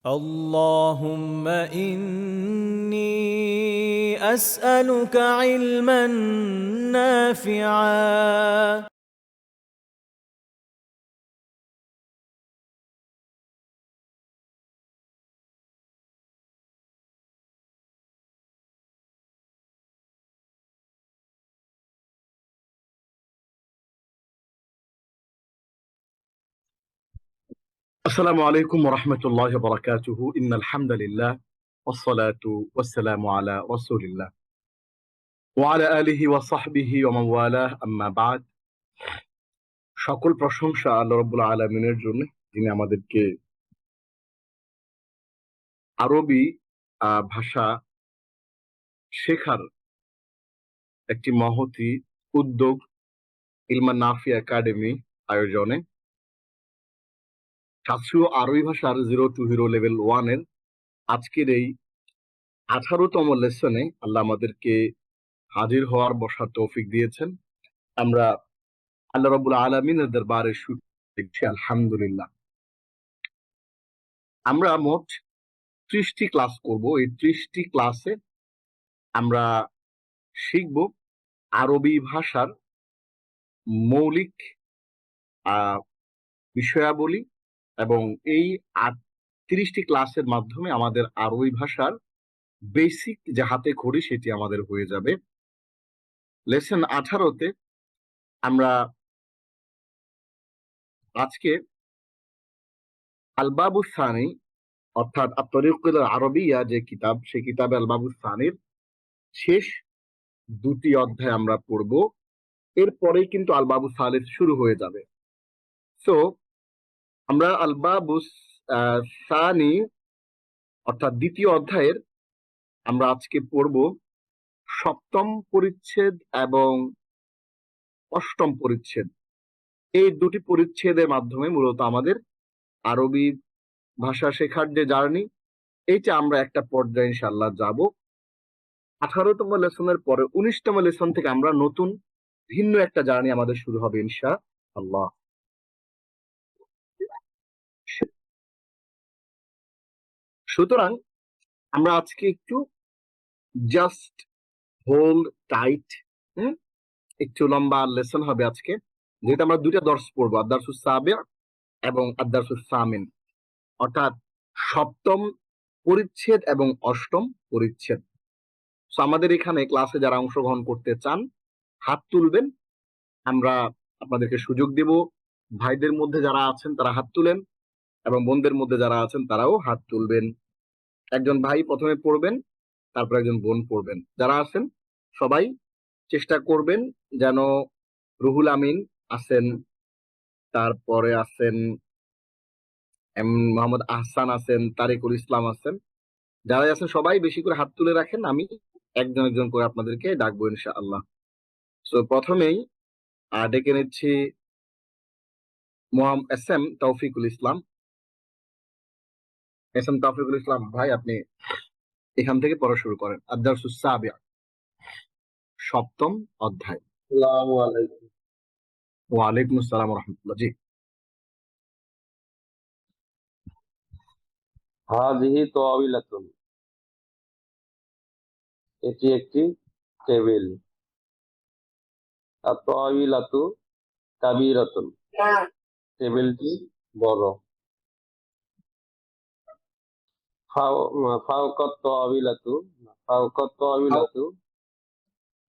اللهم إني أسألك علما نافعا. السلام عليكم ورحمة الله وبركاته. إن الحمد لله والصلاة والسلام على رسول الله وعلى آله وصحبه ومن والاه أما بعد। সকল প্রশংসা আল্লাহ রাব্বুল আলামিনের জন্য, যিনি আমাদেরকে আরবি ভাষা শেখার একটি মহতী উদ্যোগ ইলমান নাফি একাডেমি আয়োজনে শাস্ত্রীয় আরবি ভাষার 0 to হিরো লেভেল 1 এর আজকের এই 18তম লেসনে আল্লাহ আমাদেরকে হাজির হওয়ার বসার তৌফিক দিয়েছেন। আমরা আল্লাহ রাব্বুল আলামিনের দরবারে শুকর করছি, আলহামদুলিল্লাহ। আমরা মোট 30টি ক্লাস করব। এই 30টি ক্লাসে আমরা শিখব আরবি ভাষার মৌলিক বিষয়াবলী, এবং এই 30টি ক্লাসের মাধ্যমে আমাদের আরবি ভাষার বেসিক যে হাতে খড়ি সেটি আমাদের হয়ে যাবে। লেসন 18তে আমরা আজকে আল-বাবু সানি অর্থাৎ আত-তরিকুল আরবিয়া যে কিতাব, সেই কিতাবে আল-বাবু সানির শেষ 2টি অধ্যায় আমরা পড়ব। এরপরেই কিন্তু আল-বাবু সালিস শুরু হয়ে যাবে। সো আমরা আল-বাবু সানি অর্থাৎ 2য় অধ্যায়ের আমরা আজকে পড়ব 7ম পরিচ্ছেদ এবং 8ম পরিচ্ছেদ। এই 2টি পরিচ্ছেদের মাধ্যমে মূলত আমাদের আরবি ভাষা শেখার যে জার্নি, এইটা আমরা একটা পর্যায়ে ইনশাআল্লাহ যাব। 18তম লেসনের পরে 19তম লেসন থেকে আমরা নতুন ভিন্ন একটা জার্নি আমাদের শুরু হবে ইনশাআল্লাহ। সুতরাং আমরা আজকে একটু জাস্ট হোল্ড টাইট, একটু লম্বা লেসন হবে আজকে, যেটা আমরা 2টা দর্স পড়বো, আদ-দারসুস সাবিআ এবং আদ-দারসুস সামিন, অর্থাৎ 7ম পরিচ্ছেদ এবং 8ম পরিচ্ছেদ। সো আমাদের এখানে ক্লাসে যারা অংশগ্রহণ করতে চান হাত তুলবেন, আমরা আপনাদেরকে সুযোগ দেব। ভাইদের মধ্যে যারা আছেন তারা হাত তুলেন, এবং বোনদের মধ্যে যারা আছেন তারাও হাত তুলবেন। একজন ভাই প্রথমে পড়বেন, তারপর একজন বোন পড়বেন। যারা আছেন সবাই চেষ্টা করবেন যেন রুহুল আমিন আছেন, তারপরে আছেন মোহাম্মদ আহসান আছেন, তারিকুল ইসলাম আছেন, যারা আছেন সবাই বেশি করে হাত তুলে রাখেন। আমি একজন একজন করে আপনাদেরকে ডাকবো ইনশাআল্লাহ। সো প্রথমেই ডেকে নিচ্ছি এস এম তৌফিকুল ইসলাম। এস এম তৌফিকুল ইসলাম ভাই, আপনি এখান থেকে পড়া শুরু করেন। আদ-দারসুস সাবিআ, 7ম অধ্যায়। আসসালামু আলাইকুম। ওয়ালাইকুম আসসালাম ওয়া রাহমাতুল্লাহ। জি। হাযিহি তাওয়িলাতুন, এটি একটি টেবিল। আত-তাওয়িলাতু কাবীরাতুন, টেবিলটি বড়। ফাওকাত তাওয়িলাতু, ফাওকাত তাওয়িলাতু,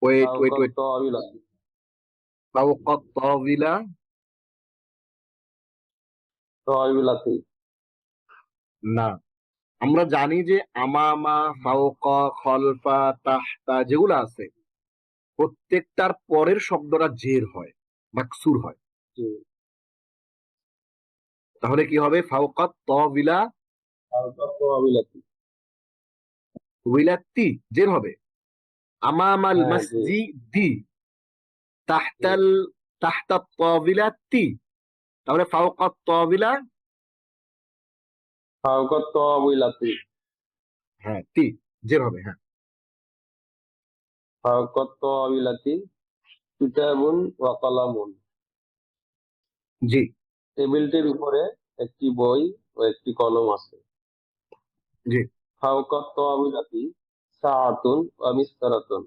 ওয়েট ওয়েট ফাওকাত ওয়েট তাওয়িলাতু, ফাওকাত তাওয়িলা, তাওয়িলাতি। না, আমরা জানি যে আমামা, ফাওকা, খলফা, তাহতা যেগুলো আছে প্রত্যেকটার পরের শব্দটা জের হয়, মাকসুর হয়। জি, তাহলে কি হবে? ফাওকাত তাওয়িলা ফাওকাত তাওয়িলাতি। উইলাতি জের হবে। আমামাল হ্যাঁ, জি, মসজিদি জি। তাহতাল তাহতাত তাওয়িলাতি, তাহলে ফাওকাত তাওয়িলা, ফাওকাত তাওয়িলাতি, হ্যাঁ তি জের হবে। হ্যাঁ ফাওকাত তাওয়িলাতি কিতাবুন ওয়া কলামুন। জি। টেবিলটির উপরে একটি বই ও একটি কলম আছে। জি ফাওকা তাওবিলাতি সাআতুন ওয়া মিসতারাতুন।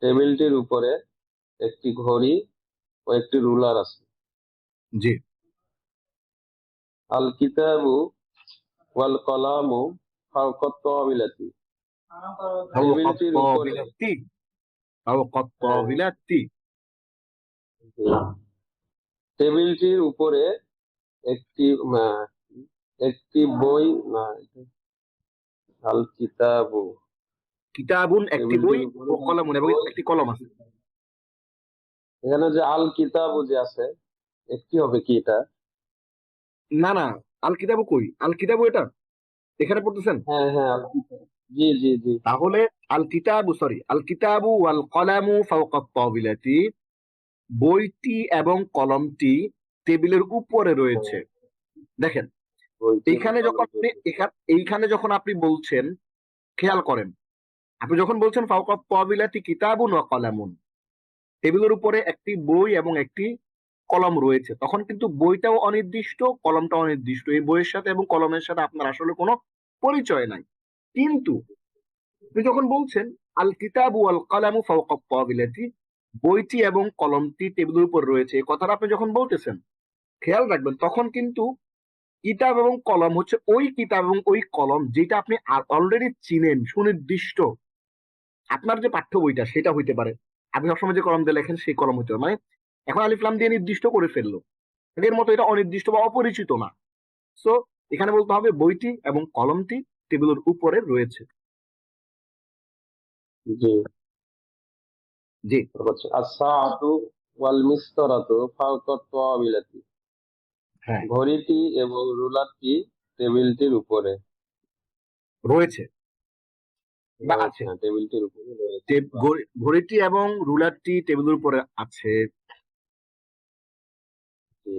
টেবিলটির উপরে একটি ঘড়ি ও একটি রুলার আছে। জি আল কিতাবু ওয়াল কলামু ফাওকা তাওবিলাতি। ফাওকা টেবিলটির উপরে তাওবিলাতি ফাওকা হ্যাঁ, তাওবিলাতি জি। টেবিলটির উপরে একটি একটি বই না, আল কিতাবু কিতাবুন একটি বই টেবিলটির উপরে ও কলমুন এবং বই। একটি কলম আছে। এখানে যে আল কিতাবু যে আছে, একটি হবে কি এটা? না না, আল কিতাবু কই? আল কিতাবু এটা এখানে পড়তেছেন? হ্যাঁ হ্যাঁ, আল কিতাব। জি জি জি তাহলে আল কিতাবু ওয়াল কলামু ফাওকা তাওবিলাতি, বইটি এবং কলমটি টেবিলের উপরে রয়েছে। দেখেন, বইটি এবং এইখানে যখন কলমটি। আপনি এইখানে যখন আপনি বলছেন, খেয়াল করেন, আপনি যখন বলছেন ফাওকা তাওবিলাতি কিতাবুন ওয়া কলামুন, টেবিলের উপরে একটি বই এবং একটি কলম রয়েছে, তখন কিন্তু বইটাও অনির্দিষ্ট, কলমটাও অনির্দিষ্ট। এই বইয়ের সাথে এবং কলমের সাথে আপনার আসলে কোনো পরিচয় নাই। কিন্তু আপনি যখন বলছেন আল কিতাবু ওয়াল কলামু ফাওকা তাওবিলাতি, বইটি এবং কলমটি টেবিলের উপর রয়েছে, এই কথাটা আপনি যখন বলতেছেন, খেয়াল রাখবেন, তখন কিন্তু কিতাব এবং কলম হচ্ছে ওই কিতাব এবং ওই কলম যেটা আপনি অলরেডি চিনেন, সুনির্দিষ্ট। আপনার যে পাঠ্য বইটা সেটা হইতে পারে, আপনি সবসময় যে কলম দিয়ে লেখেন সেই কলম হইতে পারে, মানে এখন আলিফ লাম দিয়ে নির্দিষ্ট করে ফেললো, এর মতো এটা অনির্দিষ্ট বা অপরিচিত না। সো এখানে বলতে হবে বইটি এবং কলমটি টেবিলের উপরে রয়েছে। জি, জি হচ্ছে as-সাআতু ওয়াল মিসতারাতু ফাওকা তাওবিলাতি। হ্যাঁ, ঘড়িটি এবং রুলারটি টেবিলটির উপরে রয়েছে বা রয়েছে। আছে। হ্যাঁ, টেবিলটির উপরে রয়েছে। বাহ। ঘড়িটি এবং রুলারটি টেবিলের উপরে আছে। জি।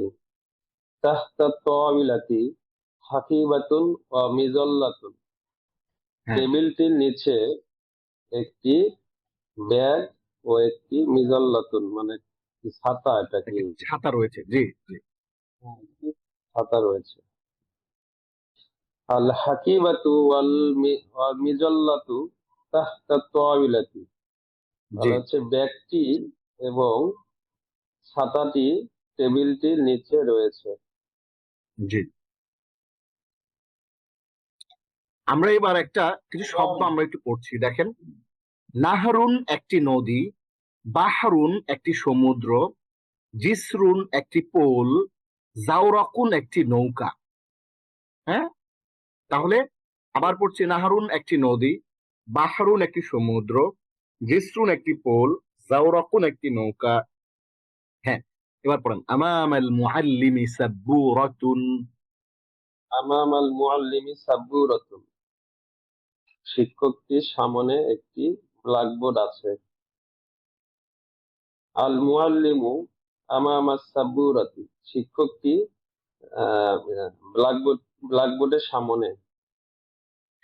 তাহতা তাওবিলাতি হাকিবাতুন ওয়া মিজাল্লাতুন। হ্যাঁ, টেবিলটির নিচে একটি ব্যাগ ও একটি মিজাল্লাতুন, মানে কি ছাতা, এটা কি? একটি ছাতা রয়েছে। জি জি হ্যাঁ, একটি ছাতা রয়েছে। আল হাকিবাতু ওয়াল মিজাল্লাতু তাহতা তাওবিলাতি। জি তাহলে হচ্ছে ব্যাগটি এবং ছাতাটি টেবিলটির নিচে রয়েছে। জি আমরা এবার কিছু শব্দ আমরা একটু পড়ছি, দেখেন। নাহরুন একটি নদী, বাহরুন একটি সমুদ্র, জিসরুন একটি পোল, জাওরাকুন একটি নৌকা। হ্যাঁ, তাহলে আবার পড়ছি, নাহরুন একটি নদী, বাহরুন একটি সমুদ্র, জিসরুন একটি পোল, জাওরাকুন একটি নৌকা। হ্যাঁ, এবার পড়েন, আমামাল মুআল্লিমি সাব্বুরাতুন। আমামাল মুআল্লিমি সাব্বুরাতুন। শিক্ষকটির সামনে একটি ব্ল্যাকবোর্ড আছে। আল মুআল্লিমু আমামা সাব্বুরাতি। শিক্ষকটি ব্ল্যাকবোর্ডের সামনে।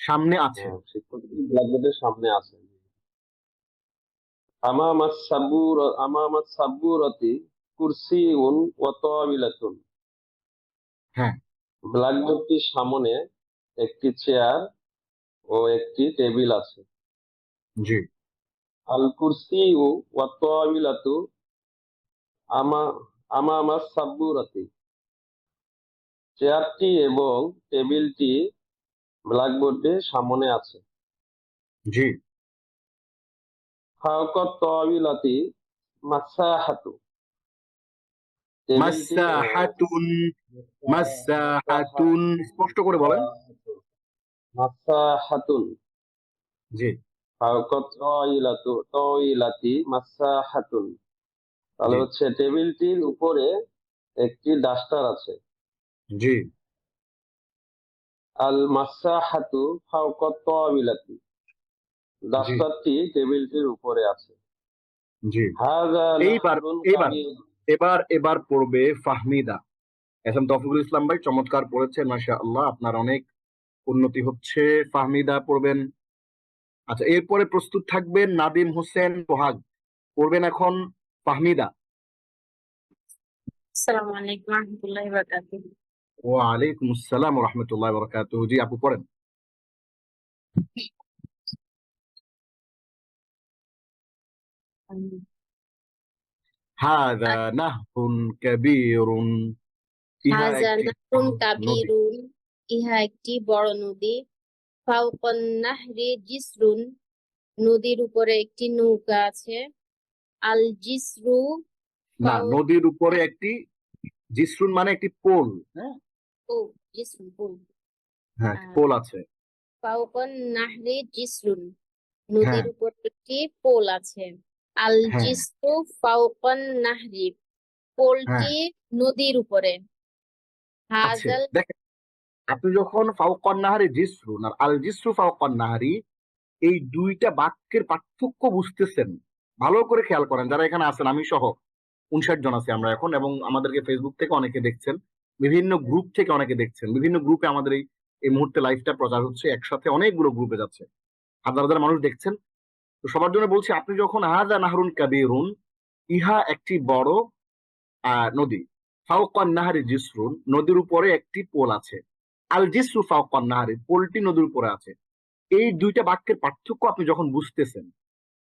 সামনে আছে। হ্যাঁ, শিক্ষকটি ব্ল্যাকবোর্ডের সামনে আছেন। আমামা সাব্বুরাতি কুরসিউন ওয়া তাওবিলাতুন। হ্যাঁ, ব্ল্যাকবোর্ডটির সামনে একটি চেয়ার ও একটি টেবিল আছে। জি আল কুরসিউ ওয়া তাওবিলাতু আমা আমামা সাব্বুরাতি। চেয়ারটি এবং টেবিলটি ব্ল্যাকবোর্ডের সামনে আছে। জি ফাওকা তাওবিলাতি মাসাহাতু। টেবিলটি মাসাহাতুন, মাসাহাতুন, স্পষ্ট করে বলেন। মাসাহাতুন। জি ফাওকা তাওইলাতি মাসাহাতুন। তাহলে জি হচ্ছে টেবিলটির উপরে একটি ডাস্টার আছে। জি আল মাসাহাতু ফাওকা তাওবিলাতি। জি ডাস্টারটি টেবিলটির উপরে আছে। জি হাযা এইবার নাহরুন এইবার কাবীর। এবার এবার পড়বে ফাহমিদা। এস এম তৌফিকুল ইসলাম ভাই চমৎকার পড়েছেন, মাশাআল্লাহ, আপনার অনেক উন্নতি হচ্ছে। ফাহমিদা পড়বেন। আচ্ছা, এরপরে প্রস্তুত থাকবেন নাদিম হোসেন সোহাগ, পড়বেন এখন ফাহমিদা। আসসালামু আলাইকুম ওয়া রাহমাতুল্লাহি ওয়া বারাকাতুহু। ওয়ালাইকুম আসসালাম ওয়া রাহমাতুল্লাহি ওয়া বারাকাতুহু। জি আপু পড়েন। হাযা নাহরুন কাবীরুন। ইহা হাযা একটি নাহরুন নদী। কাবীরুন, ইহা একটি বড় নদী। ফাওকান নাহরি জিসরুন, নদীর উপরে একটি নৌকা আছে। আল জিসরু না, নদীর উপরে একটি জিসরুন মানে একটি পোল। হ্যাঁ, ও জিসরুন পুল। হ্যাঁ, আহ, পোল আছে। ফাওকান নাহরি জিসরুন, হ্যাঁ, নদীর উপর একটি পোল আছে। আল হ্যাঁ, জিসরু ফাওকান নাহরি, হ্যাঁ, পোলটি নদীর উপরে। আছে। হাজাল দেখেন, আপনি যখন ফাওকান নাহারি জিসরুন আর আল জিসরু ফাওকান নাহারি এই দুইটা বাক্যের পার্থক্য বুঝতেছেন, ভালো করে খেয়াল করেন। যারা এখানে আছেন, আমি সহ 59 জন আছি আমরা এখন, এবং আমাদেরকে ফেসবুক থেকে অনেকে দেখছেন, বিভিন্ন গ্রুপ থেকে অনেকে দেখছেন, বিভিন্ন গ্রুপে আমাদের এই মুহূর্তে লাইভটা প্রচার হচ্ছে, একসাথে অনেকগুলো গ্রুপে যাচ্ছে, হাজার হাজার মানুষ দেখছেন। তো সবার জন্য বলছি, আপনি যখন হাযা নাহরুন কাবীরুন, ইহা একটি বড় নদী, ফাওকান নাহারি জিসরুন, নদীর উপরে একটি পোল আছে, আল জিসরু ফাওকান নাহারি, পোলটি নদীর উপরে আছে। এই দুইটা বাক্যের পার্থক্য আপনি যখন বুঝতেছেন,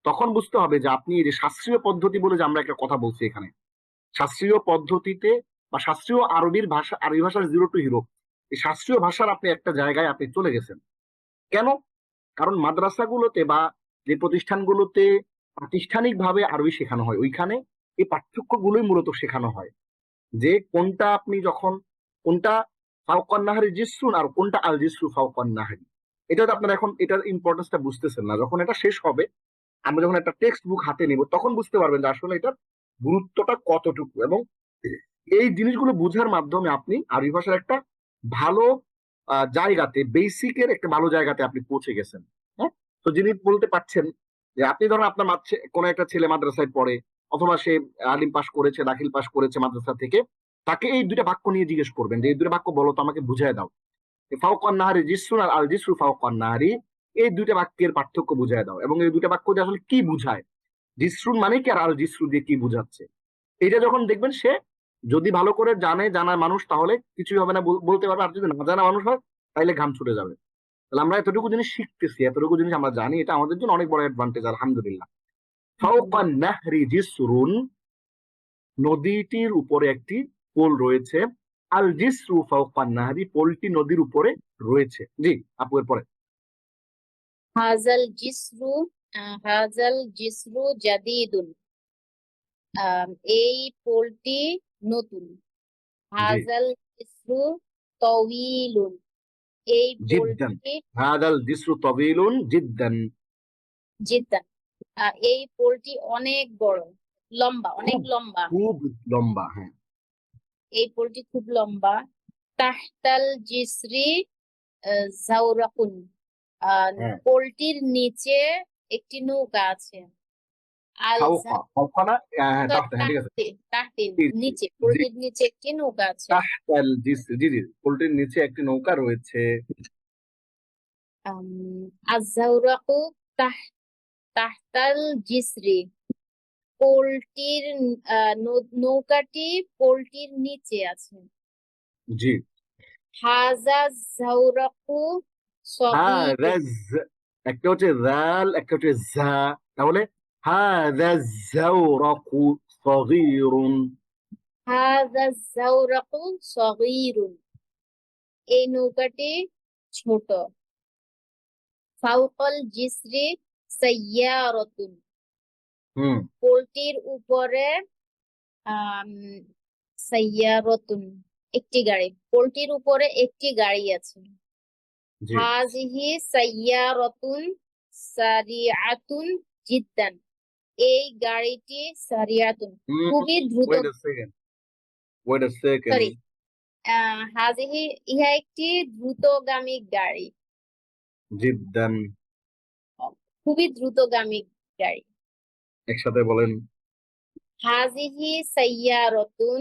তখন বুঝতে হবে যে আপনি এই যে শাস্ত্রীয় পদ্ধতি বলে যে আমরা একটা কথা বলছি এখানে, শাস্ত্রীয় পদ্ধতিতে বা শাস্ত্রীয় আরবি ভাষার জিরো টু হিরো, এই শাস্ত্রীয় ভাষার আপনি একটা জায়গায় আপনি চলে গেছেন। কেন? কারণ মাদ্রাসাগুলোতে বা যে প্রতিষ্ঠানগুলোতে প্রাতিষ্ঠানিকভাবে আরবি শেখানো হয়, ওইখানে এই পার্থক্যগুলোই মূলত শেখানো হয়, যে কোনটা আপনি যখন কোনটা ফাওকান নাহারি জিসরুন আর কোনটা আল জিসরু ফাওকান নাহারি। এটা তো আপনারা এখন এটার ইম্পর্টেন্সটা বুঝতেছেন না। যখন এটা শেষ হবে, আমরা যখন একটা টেক্সট বুক হাতে নিব, তখন বুঝতে পারবেন যে আসলে এটার গুরুত্বটা কতটুকু, এবং এই জিনিসগুলো বুঝার মাধ্যমে আপনি আরবি ভাষার একটা ভালো জায়গাতে, বেসিকের একটা ভালো জায়গাতে আপনি পৌঁছে গেছেন। হ্যাঁ, তো যিনি বলতে পারছেন যে আপনি ধরুন আপনার কোনো একটা ছেলে মাদ্রাসায় পড়ে, অথবা সে আলিম পাস করেছে, দাখিল পাস করেছে মাদ্রাসা থেকে, তাকে এই দুইটা বাক্য নিয়ে জিজ্ঞেস করবেন যে এই দুইটা বাক্য বলো তো, আমাকে বুঝাই দাও। ফাওকান নাহারি জিসরুন আর আল জিসরু ফাওকান নাহারি, এই দুইটা বাক্যের পার্থক্য বুঝাই দাও, এবং এই দুইটা বাক্য দিয়ে আসলে কি বুঝায়, জিসরুন মানে কি আর আল জিসরু দিয়ে কি বুঝাচ্ছে। এটা যখন দেখবেন, সে যদি ভালো করে জানা মানুষ, তাহলে কিছুই হবে না, বলতে পারবে। আর যদি না জানা মানুষ হয়, তাহলে ঘাম ছুটে যাবে। তাহলে আমরা এতটুকু জিনিস শিখতেছি, এতটুকু জিনিস আমরা জানি, এটা আমাদের জন্য অনেক বড় অ্যাডভান্টেজ, আলহামদুলিল্লাহ। ফাওকান নাহরি জিসরুন, নদীটির উপরে একটি পোল রয়েছে। আল জিসরু ফাওকান নাহরি, পোলটি নদীর উপরে রয়েছে। জি আপু, এর পরে। হাজাল জিসরু হাজাল জিসরু জাদিদুন, এই পোলটি নতুন। জি, হাজাল জিসরু তওয়িলুন, এই জিদ্দান। পোলটি হাদাল জিসরু তাবিলুন জিদ্দান। জিদ্দান, এই পোলটি অনেক বড়, লম্বা, অনেক খুব লম্বা। খুব লম্বা। হ্যাঁ, এই পোলটি খুব লম্বা। তাহতাল জিসরি জাওরাকুন, হ্যাঁ, পোলটির নিচে একটি নৌকা আছে। আল ফাওকা না, হ্যাঁ, তাহতা, হ্যাঁ, ঠিক আছে। তাহতিন, জি, নিচে, জি, পোলটির নিচে একটি নৌকা আছে। তাহতাল জিসরি, জি জি, পোলটির নিচে একটি নৌকা রয়েছে। আজ-জাওরাকু তাহতাল জিসরি, পোলটির নৌকাটি পোলটির নিচে আছে। জি, হাজা জাওরাকু হ্যাঁ, সগীরুন, একটা হচ্ছে জাল, একটা হচ্ছে জা। তাহলে হাযা যাওরাকু সগীরুন। হাজা জাওরাকু সগীরুন, এই নৌকাটি ছোট। ফাওকাল জিসরি সাইয়ারাতুন, হুম, পোলটির উপরে আম সাইয়ারাতুন, একটি গাড়ি, পোলটির উপরে একটি গাড়ি আছে। জি। হাজিহি সাইয়ারাতুন সারিআতুন জিদ্দান, এই গাড়িটি সারিআতুন, খুবই দ্রুত। Wait a second, wait a second. Sorry, হাজিহি, ইহা একটি দ্রুতগামী গাড়ি, জিদ্দান। খুবই দ্রুতগামী গাড়ি। একসাথে বলেন। হাজিহি সাইয়ারাতুন,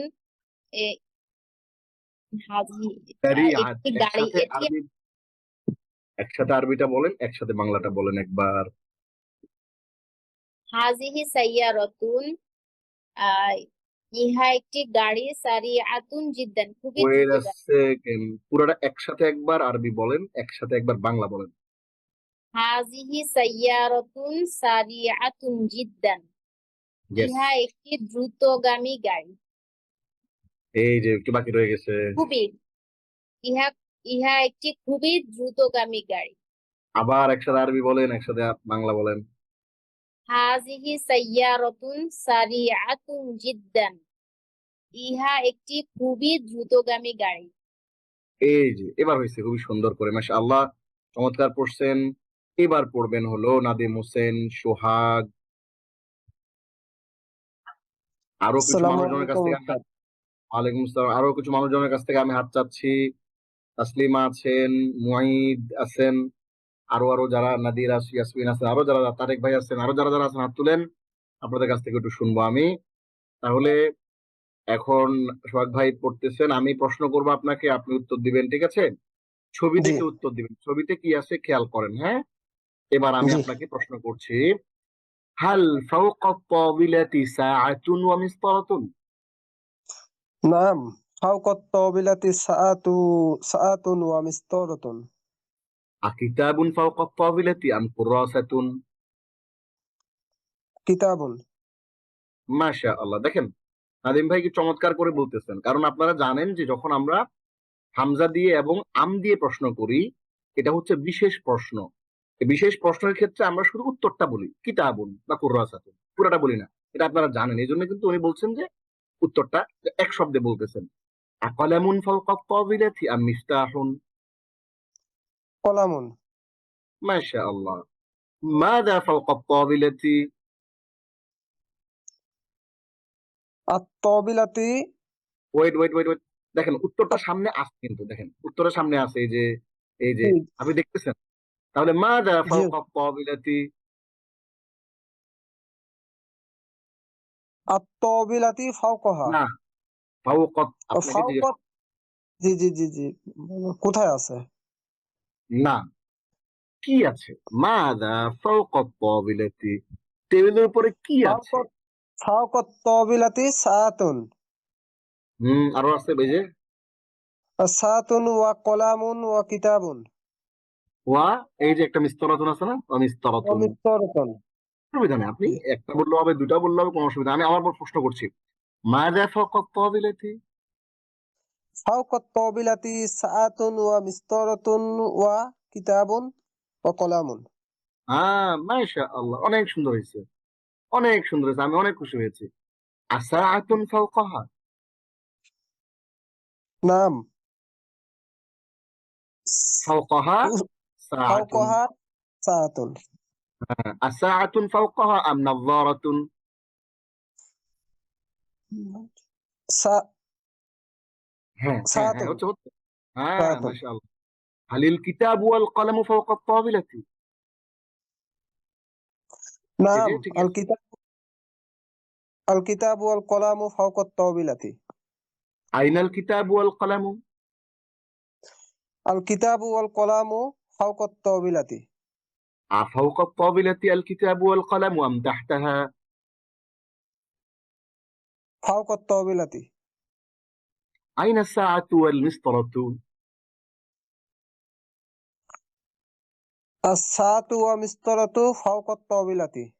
হাজিহি সারিআত। একটি গাড়ি, একসাথে এটি আরবি, একসাথে আরবিটা বলেন, একসাথে বাংলাটা বলেন একবার। হাজিহি সাইয়ারাতুন, আহ ইহা একটি গাড়ি, সারিআতুন জিদ্দান, খুবই ওয়েট আ দ্রুতগামী। সেকেন্ড, পুরোটা একসাথে একবার আরবি বলেন, একসাথে একবার বাংলা বলেন। হাযিহি সাইয়ারাতুন সারিআতুন জিদ্দান। Yes. ইহা একটি দ্রুতগামী গাড়ি। এই যে একটু বাকি রয়ে গেছে। খুবই ইহা ইহা একটি খুবই দ্রুতগামী গাড়ি। আবার একসাথে আরবি বলেন, একসাথে বাংলা বলেন। হাযিহি সাইয়ারাতুন সারিআতুন জিদ্দান। ইহা একটি খুবই দ্রুতগামী গাড়ি। এই যে এবার হয়েছে খুবই সুন্দর করে, মাশাআল্লাহ, চমৎকার পড়ছেন। এবার পড়বেন হলো নাদিম হোসেন, সোহাগ। আরো কিছু আসসালামু মানুষজনের কাছ আলাইকুম থেকে উস্তাদ। ওয়ালাইকুম আসসালাম। আরো কিছু মানুষজনের কাছ থেকে আমি হাত চাচ্ছি। তাসলিমা আছেন, মুঈদ আছেন, আরো যারা নাদির আছে, ইয়াসমিন আছেন, আরো যারা, তারেক ভাই আছেন, আরো যারা আছেন হাত তুলেন। আপনাদের কাছ থেকে একটু শুনবো আমি। তাহলে এখন সোহাগ ভাই পড়তেছেন, আমি প্রশ্ন করবো আপনাকে, আপনি উত্তর দিবেন, ঠিক আছে? ছবি জি দেখে উত্তর দিবেন, ছবিতে কি আছে খেয়াল করেন, হ্যাঁ? এবার আমি জি আপনাকে প্রশ্ন করছি, হাল ফাওকা তাবিলাতি সাআতুন ওয়া মিসতারাতুন? নাম ফাওকাত তাবিলাতি সাআতুন ওয়া মিসতারাতুন। আকিতাবুন ফাওকা তাবিলাতি আম কুরাসাতুন? কিতাবুন। মাশাআল্লাহ, দেখেন নাদিম ভাই কি চমৎকার করে বলতেছেন, কারণ আপনারা জানেন যে যখন আমরা হামজা দিয়ে এবং আম দিয়ে প্রশ্ন করি, এটা হচ্ছে বিশেষ প্রশ্ন। এই বিশেষ প্রশ্নের ক্ষেত্রে আমরা শুধু উত্তরটা বলি, কিতাবুন বা কুররাসাতুন, পুরোটা বলি না। এটা আপনারা জানেন, এই জন্য কিন্তু উনি বলছেন যে উত্তরটা এক শব্দে বলতেছেন। আকালামুন ফাওকা তাবিলাতি আম মিফতাহুন? কলামুন। মাশাআল্লাহ। মাযা ফাওকা তাবিলাতি? আত-তাবিলাতি। ওয়েট, দেখেন উত্তরটা সামনে আসছে, কিন্তু দেখেন উত্তরের সামনে আছে, এই যে জি আপনি দেখতেছেন। তাহলে মাযা জি ফাওকা তাবিলাতি? আত-তাবিলাতি ফাওকাহা। না, ফাওকাত আপনাকে জিজ্ঞেস, ফাওকাত। জি জি জি জি কোথায় আছে? না, কি আছে? মাযা ফাওকা তাবিলাতি, টেবিলের উপরে কি আছে? ফাওকাত ফাওকাত তাবিলাতি সাআতুন। আরো আছে, এই যে সাআতুন ওয়া কলামুন ওয়া কিতাবুন ওয়া, এই যে একটা মিস্তরাতুন আছে না, ওয়া ওয়া মিস্তরাতুন। মিসতারাতুন। অসুবিধা নেই, আপনি একটা বললে হবে, দুটা বললে হবে, কোনো অসুবিধা নেই। আমি আবার প্রশ্ন করছি, মাযা ফাওকা তাবিলাতি? ফাওকাত তাবিলাতি সাআতুন ওয়া মিসতারাতুন ওয়া কিতাবুন ওয়া কলামুন। মাশাআল্লাহ, অনেক সুন্দর হয়েছে, অনেক সুন্দর হয়েছে, আমি অনেক খুশি হয়েছি। আসাআতুন ফাওকাহা? নাম ফাওকাহা সাআতুন। ফাওকাহা সাআতুন। আসাআতুন ফাওকাহা আম নাযারাতুন? সা- হ্যাঁ, সাআতুন। হচ্ছে। হ্যাঁ, সাআতুন। মাশাআল্লাহ। হালিল কিতাবু ওয়াল কলামু ফাওকা তাবিলাতি? এই নাম যে ঠিক আল আছে। কিতাব আল কিতাব ওয়াল কলামু ফাওকাত তাবিলাতি। আইনাল কিতাবু ওয়াল কলামু? আল কিতাব ওয়াল কলামু ফাওকাত তাবিলাতি। আফাওকা তাবিলাতি আল কিতাবু ওয়াল কলামু আম তাহতাহা? ফাওকাত তাবিলাতি। আইনা সাআতু ওয়াল মিসতারাতু? আস-সাআতু ওয়া মিসতারাতু ফাওকাত তাবিলাতি।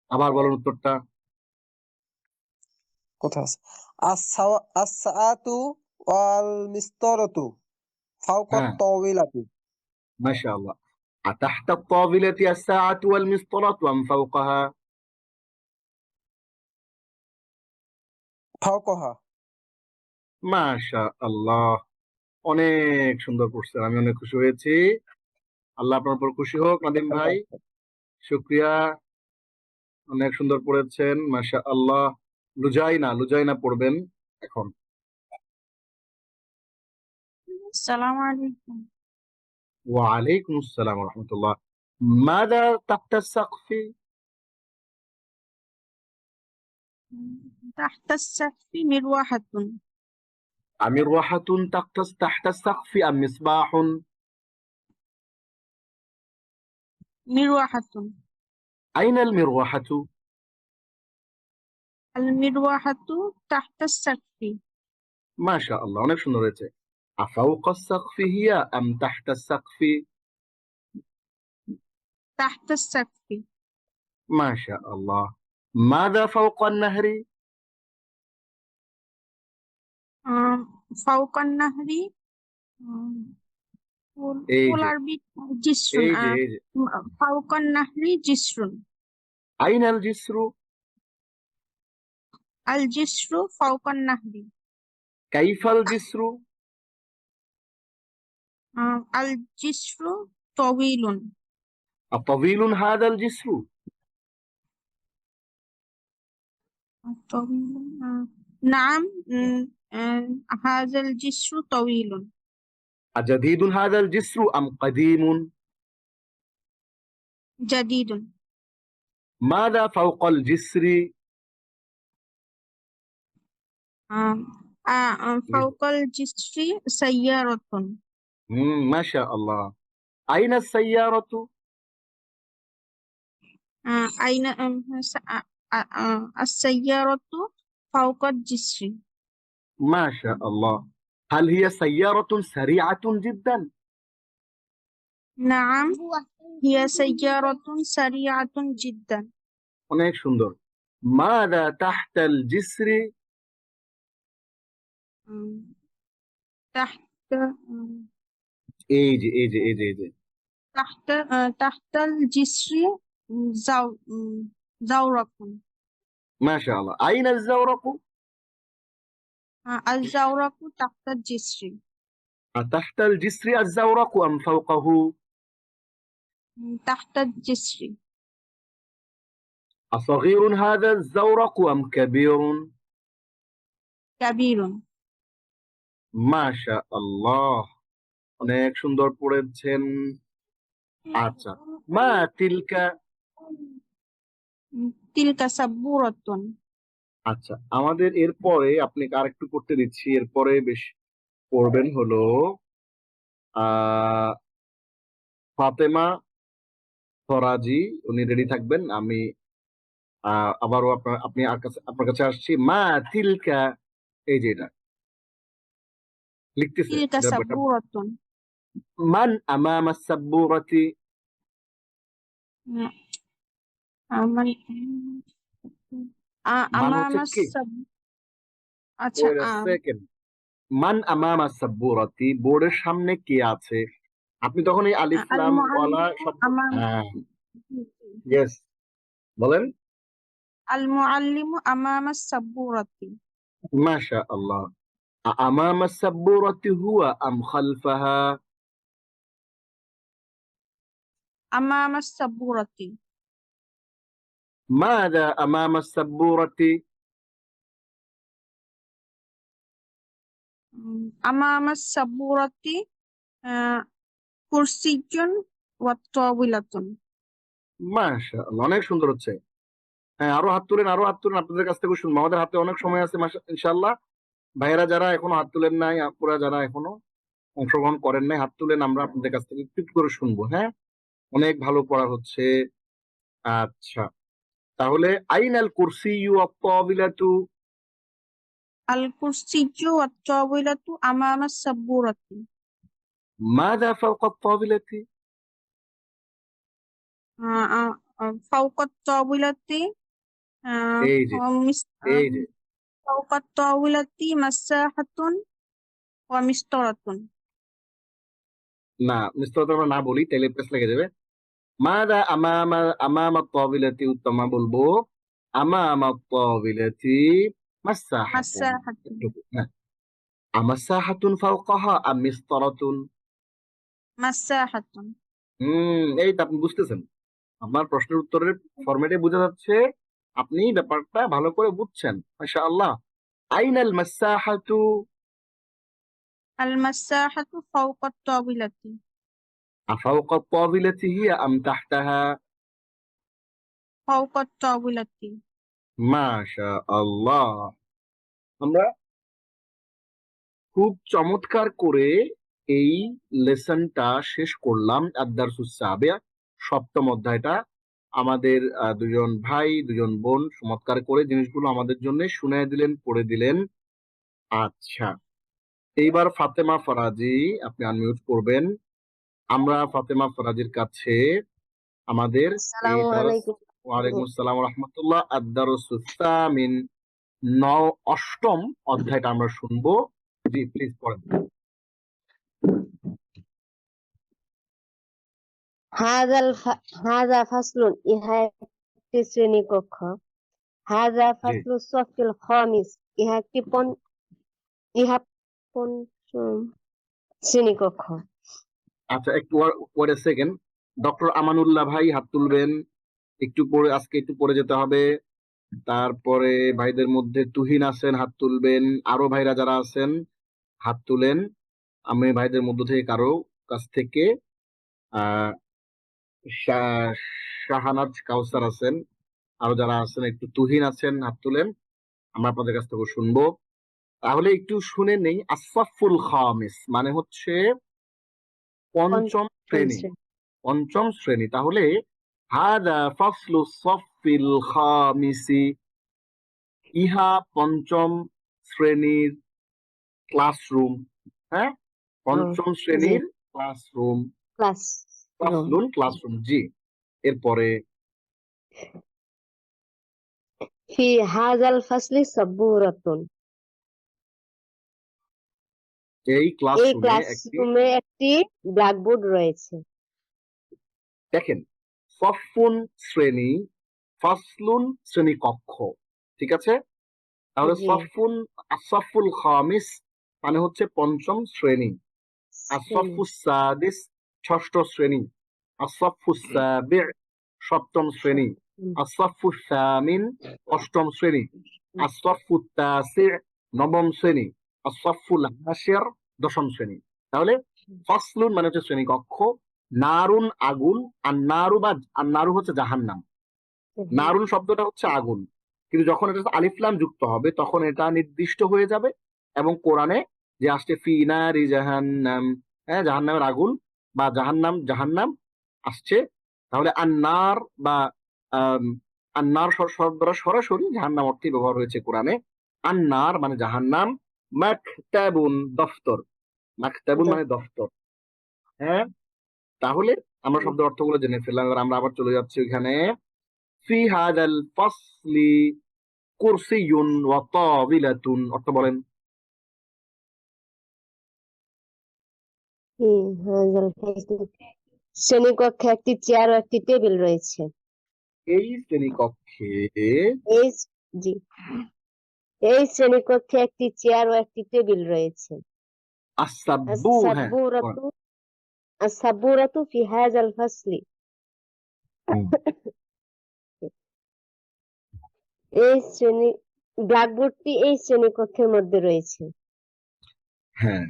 আবার বলুন উত্তরটা। কোথায় আছে? আস-সাআতু ওয়াল মিসতারাতু ফাওকাত হ্যাঁ, তাবিলাতি। মাশাআল্লাহ। আতাহতা তাবিলাতি আস-সাআতু ওয়াল মিসতারাতু আম ফাওকাহা? ফাওকাহা। মাশাআল্লাহ, অনেক সুন্দর করছেন, আমি অনেক খুশি হয়েছি। আল্লাহ আপনার উপর খুশি হোক নাদিম ভাই, শুকরিয়া, অনেক সুন্দর পড়েছেন, মাশাআল্লাহ। লুজাইনা পড়বেন এখন। আসসালামু আলাইকুম। ওয়ালাইকুম আসসালাম ওয়া রাহমাতুল্লাহ। মাযা তাহতা আস-সাকফি? تحت السقف مروحة. আমিরওয়াহাতুন তাহতা আস-সাকফি আম মিসবাহুন? مروحة. আইনাল মিরওয়াহাতু? المروحة تحت السقف. মাশাআল্লাহ, অনেক সুন্দর হয়েছে। আফাওকা আস-সাকফি হিয়া আম তাহতা আস-সাকফি? تحت السقف ما شاء الله. ماذا فوق النهر؟ فوق النهر এই যে والعربي جسر এই যে এই যে فوق النهر جسر أين الجسر؟ الجسر فوق النهر كيف الجسر؟ الجسر طويل أطويل هذا الجسر؟ طويل نعم هذا الجسر طويل أجديد هذا الجسر أم قديم؟ جديد ماذا فوق الجسر؟ فوق الجسر سيارة ما شاء الله. أين السيارة؟ أين السيارة فوق الجسر ما شاء الله. هل هي سيارة سريعة جدا؟ نعم هي سيارة سريعة جدا অনেক সুন্দর। ماذا تحت الجسر؟ تحت এই যে এই যে এই যে এই যে تحت الجسر زورق ما شاء الله. أين الزورق؟ الزورق تحت الجسر تحت الجسر الزورق أم فوقه؟ تحت الجسر أصغير هذا الزورق أم كبير؟ كبير ما شاء الله. অনেক সুন্দর পড়েছেন। আচ্ছা, মা তিলকা। تلك سبورة আচ্ছা, আমাদের এরপরে আপনাকে আরেকটু করতে দিচ্ছি। এরপরে বেশ পড়বেন হলো ফাতেমা ফরাজি। উনি রেডি থাকবেন। আমি আবারও আপনার কাছে আসছি। মা তিলকা, এই যে এটা লিখতেছে। تلك سبورة মান আমামা সাব্বুরাতি? من মান أمام হচ্ছে কি? আচ্ছা Wait a second. মান আমামা সাব্বুরাতি, বোর্ডের সামনে কে আছে? আপনি তখন এই আলিফ লাম ওয়ালা শব্দ, হ্যাঁ, ইয়েস, বলেন। المعلم أمام السبورة মাশা আল্লাহ। আমামা সাব্বুরাতি হুয়া আম খালফাহা? أمام السبورة ماذا أمام السبورة؟ أمام السبورة كرسي وطاولة মাশা আল্লাহ, অনেক সুন্দর হচ্ছে। হ্যাঁ, আরো হাত তুলেন, আরো হাত তুলেন। আপনাদের কাছ থেকে শুনবো। আমাদের হাতে অনেক সময় আছে ইনশাআল্লাহ। ভাইয়েরা যারা এখনো হাত তুলেন নাই, আপুরা যারা এখনো অংশগ্রহণ করেন নাই, হাত তুলেন। আমরা আপনাদের কাছ থেকে একটু করে শুনবো। হ্যাঁ, অনেক ভালো পড়া হচ্ছে। আচ্ছা, তাহলে আইনাল কুরসিয়্যু ওয়াত-তাওবিলাতু? الكرسي والطاولة أمام السبورة মাযা ফাওকা আত-তাওবিলাতি? فوق الطاولة এই যে এই যে فوق الطاولة مساحة ومسطرة না, মিস্টার আমরা না বলি, তাহলে প্রেস লেগে যাবে। মাযা আমামা আত-তাওবিলাতি, উত্তমা বলবো আমামা আত-তাওবিলাতি মাসসাহাতুন। مساحة হ্যাঁ, আমাসাহাতুন ফাওকাহা আম মিসতারাতুন? مساحة এই তো আপনি বুঝতেছেন। আপনার প্রশ্নের উত্তরের ফরম্যাটে বোঝা যাচ্ছে আপনি ব্যাপারটা ভালো করে বুঝছেন। মাশাআল্লাহ। আইনাল মাসাহাতু? المساحة فوق الطاولة আফাওকা আত-তাওবিলাতি হিয়া আম তাহতাহা? فوق الطاولة মাশাআল্লাহ। আমরা খুব চমৎকার করে এই লেসনটা শেষ করলাম। আদ-দারসুস সাবিয়া, সপ্তম অধ্যায়টা। আমাদের দুজন ভাই দুজন বোন চমৎকার করে জিনিসগুলো আমাদের জন্য শুনিয়ে দিলেন, পড়ে দিলেন। আচ্ছা, এইবার ফাতেমা ফরাজি, আপনি আনমিউট করবেন। আমরা ফাতেমা ফরাজির কাছে আমাদের এই আসসালামু দারস আলাইকুম। ওয়ালাইকুম আসসালাম ওয়া রাহমাতুল্লাহ আদ-দারসুস সামিন অষ্টম অধ্যায়টা আমরা শুনবো। জি প্লিজ পড়েন। হাযা ফাসলুন, ইহা একটি শ্রেণীকক্ষ। হাযা জি ফাসলু সফিল খামিস, ইহা পঞ্চম শ্রেণীকক্ষ। আচ্ছা, একটু wait a second. Doctor Amanullah ভাই হাত তুলবেন। একটু পরে, আজকে একটু পরে যেতে হবে। তারপরে ভাইদের মধ্যে তুহিন আছেন, হাত তুলবেন। আরো ভাইরা যারা আছেন হাত তুলেন। আমি ভাইদের মধ্য থেকে কারো কাছ থেকে আহ শাহানাজ কাউসার আছেন, আরো যারা আছেন, একটু তুহিন আছেন, হাত তুলেন। আমরা আপনাদের কাছ থেকে শুনবো। তাহলে একটু শুনে নেই। আসফাফুল খামিস মানে হচ্ছে পঞ্চম শ্রেণী। পঞ্চম শ্রেণী। তাহলে হাদা ফাসলু সফিল খামিসি, ইহা পঞ্চম শ্রেণীর ক্লাসরুম। হ্যাঁ, পঞ্চম শ্রেণীর ক্লাসরুম। ফাসলুন ক্লাসরুম। জি, এরপরে ফি হাযাল ফাসলি সাব্বুরাতুন, এই এই ক্লাসরুমে একটি, ক্লাসরুমে একটি ব্ল্যাকবোর্ড রয়েছে। দেখেন, সফুন শ্রেণী, ফাসলুন শ্রেণী কক্ষ, ঠিক আছে? তাহলে জি, সফুন, আসফুল খামিস মানে হচ্ছে পঞ্চম শ্রেণী, শ্রেণী। আসফুস সাদিস ষষ্ঠ শ্রেণী, আসফুস সাবি'আ সপ্তম শ্রেণী, আসফুস সামিন অষ্টম শ্রেণী, আসফুত তাসি'আ নবম শ্রেণী, আসফুল আশির দশম শ্রেণী। তাহলে ফাসলুন মানে হচ্ছে শ্রেণী কক্ষ, নারুন আগুন, আর নারু বা আর নারু হচ্ছে জাহান্নাম। নারুন শব্দটা হচ্ছে আগুন, কিন্তু যখন এটা আলিফ লাম যুক্ত হবে তখন এটা নির্দিষ্ট হয়ে যাবে। এবং কোরআনে যে আসছে ফি নারি জাহান্নাম, হ্যাঁ, জাহান্নামের আগুন বা জাহান্নাম, জাহান্নাম আসছে। তাহলে আন্নার বা আন্নার শব্দটা সরাসরি জাহান্নাম অর্থে ব্যবহার হয়েছে কোরআনে। আন্নার মানে জাহান্নাম, মাকতাবুন দফতর, মাকতাবুন মানে দফতর। হ্যাঁ, তাহলে আমরা শব্দ অর্থগুলো জেনে ফেললাম। এবার আমরা আবার চলে যাচ্ছি ওইখানে। ফি হাদাল ফাসলি কুরসিয়ুন ওয়া তাবিলাতুন, অর্থ বলেন। হাযাল ফাসলি, শ্রেণীকক্ষে একটি চেয়ার ও একটি টেবিল রয়েছে। এই শ্রেণীকক্ষে, এই জি, এই শ্রেণীকক্ষে একটি চেয়ার ও একটি টেবিল রয়েছে। আসাব্বু, হ্যাঁ, আস-সাব্বুরাতু, আস-সাব্বুরাতু ফি হাযাল ফাসলি, এই শ্রেণী ব্ল্যাকবোর্ডটি এই শ্রেণীকক্ষের মধ্যে রয়েছে। হ্যাঁ,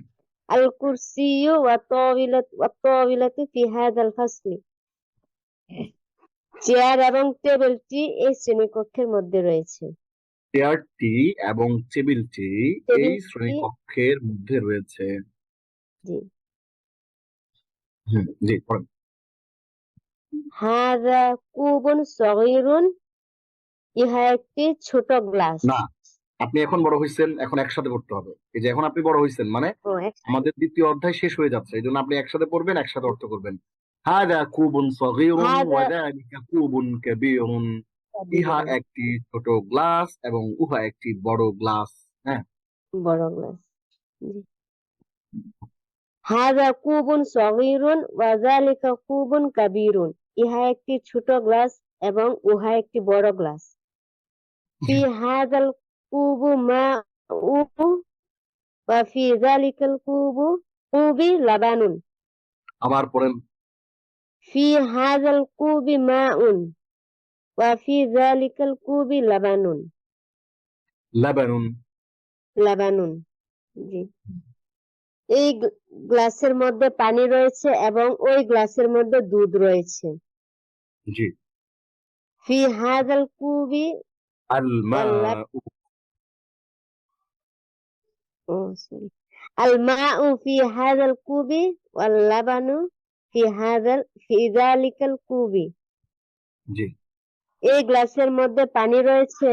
আল কুরসিয়্যু ওয়া তাওবিলাতু ফি হাযাল ফাসলি, চেয়ার এবং টেবিলটি এই শ্রেণীকক্ষের মধ্যে রয়েছে। চেয়ারটি এবং টেবিলটি এই টেবিলটি, শ্রেণীকক্ষের মধ্যে রয়েছে। জি। জি পড়েন। হাযা কুবুন সগীরুন, ইহা একটি ছোট গ্লাস। না, আপনি এখন বড় হয়েছেন, এখন একসাথে পড়তে হবে। এই যে এখন আপনি বড় হয়েছেন মানে ও আমাদের দ্বিতীয় অধ্যায় শেষ হয়ে যাচ্ছে, এই জন্য আপনি একসাথে পড়বেন, একসাথে অর্থ করবেন। হাদা কুবুন সগীরুন হাযা ওয়া যালিকা কুবুন কাবীরুন, ইহা একটি ছোট গ্লাস এবং উহা একটি বড় গ্লাস। হ্যাঁ, বড় গ্লাস। জি। হাযা কুবুন সগীরুন ওয়া যালিকা কুবুন কাবীরুন, ইহা একটি ছোট গ্লাস এবং উহা একটি বড় গ্লাস। ফি হাযাল কুবু মা'উ ওয়া ফি যালিকাল কুবি লাবানুন, আবার পড়েন। ফি হাযাল কুবি মা'উন ওয়া ফি যালিকাল কুবি লাবানুন, লাবানুন। লাবানুন। জি। এই গ্লাসের মধ্যে পানি রয়েছে এবং ওই গ্লাসের মধ্যে দুধ রয়েছে। জি। ফি হাযাল কুবি আল মাউ, আল মা'উ ফি হাযাল কুবি ওয়াল লাবানু ফি যালিকাল কুবি, জি। এই গ্লাসের মধ্যে পানি রয়েছে,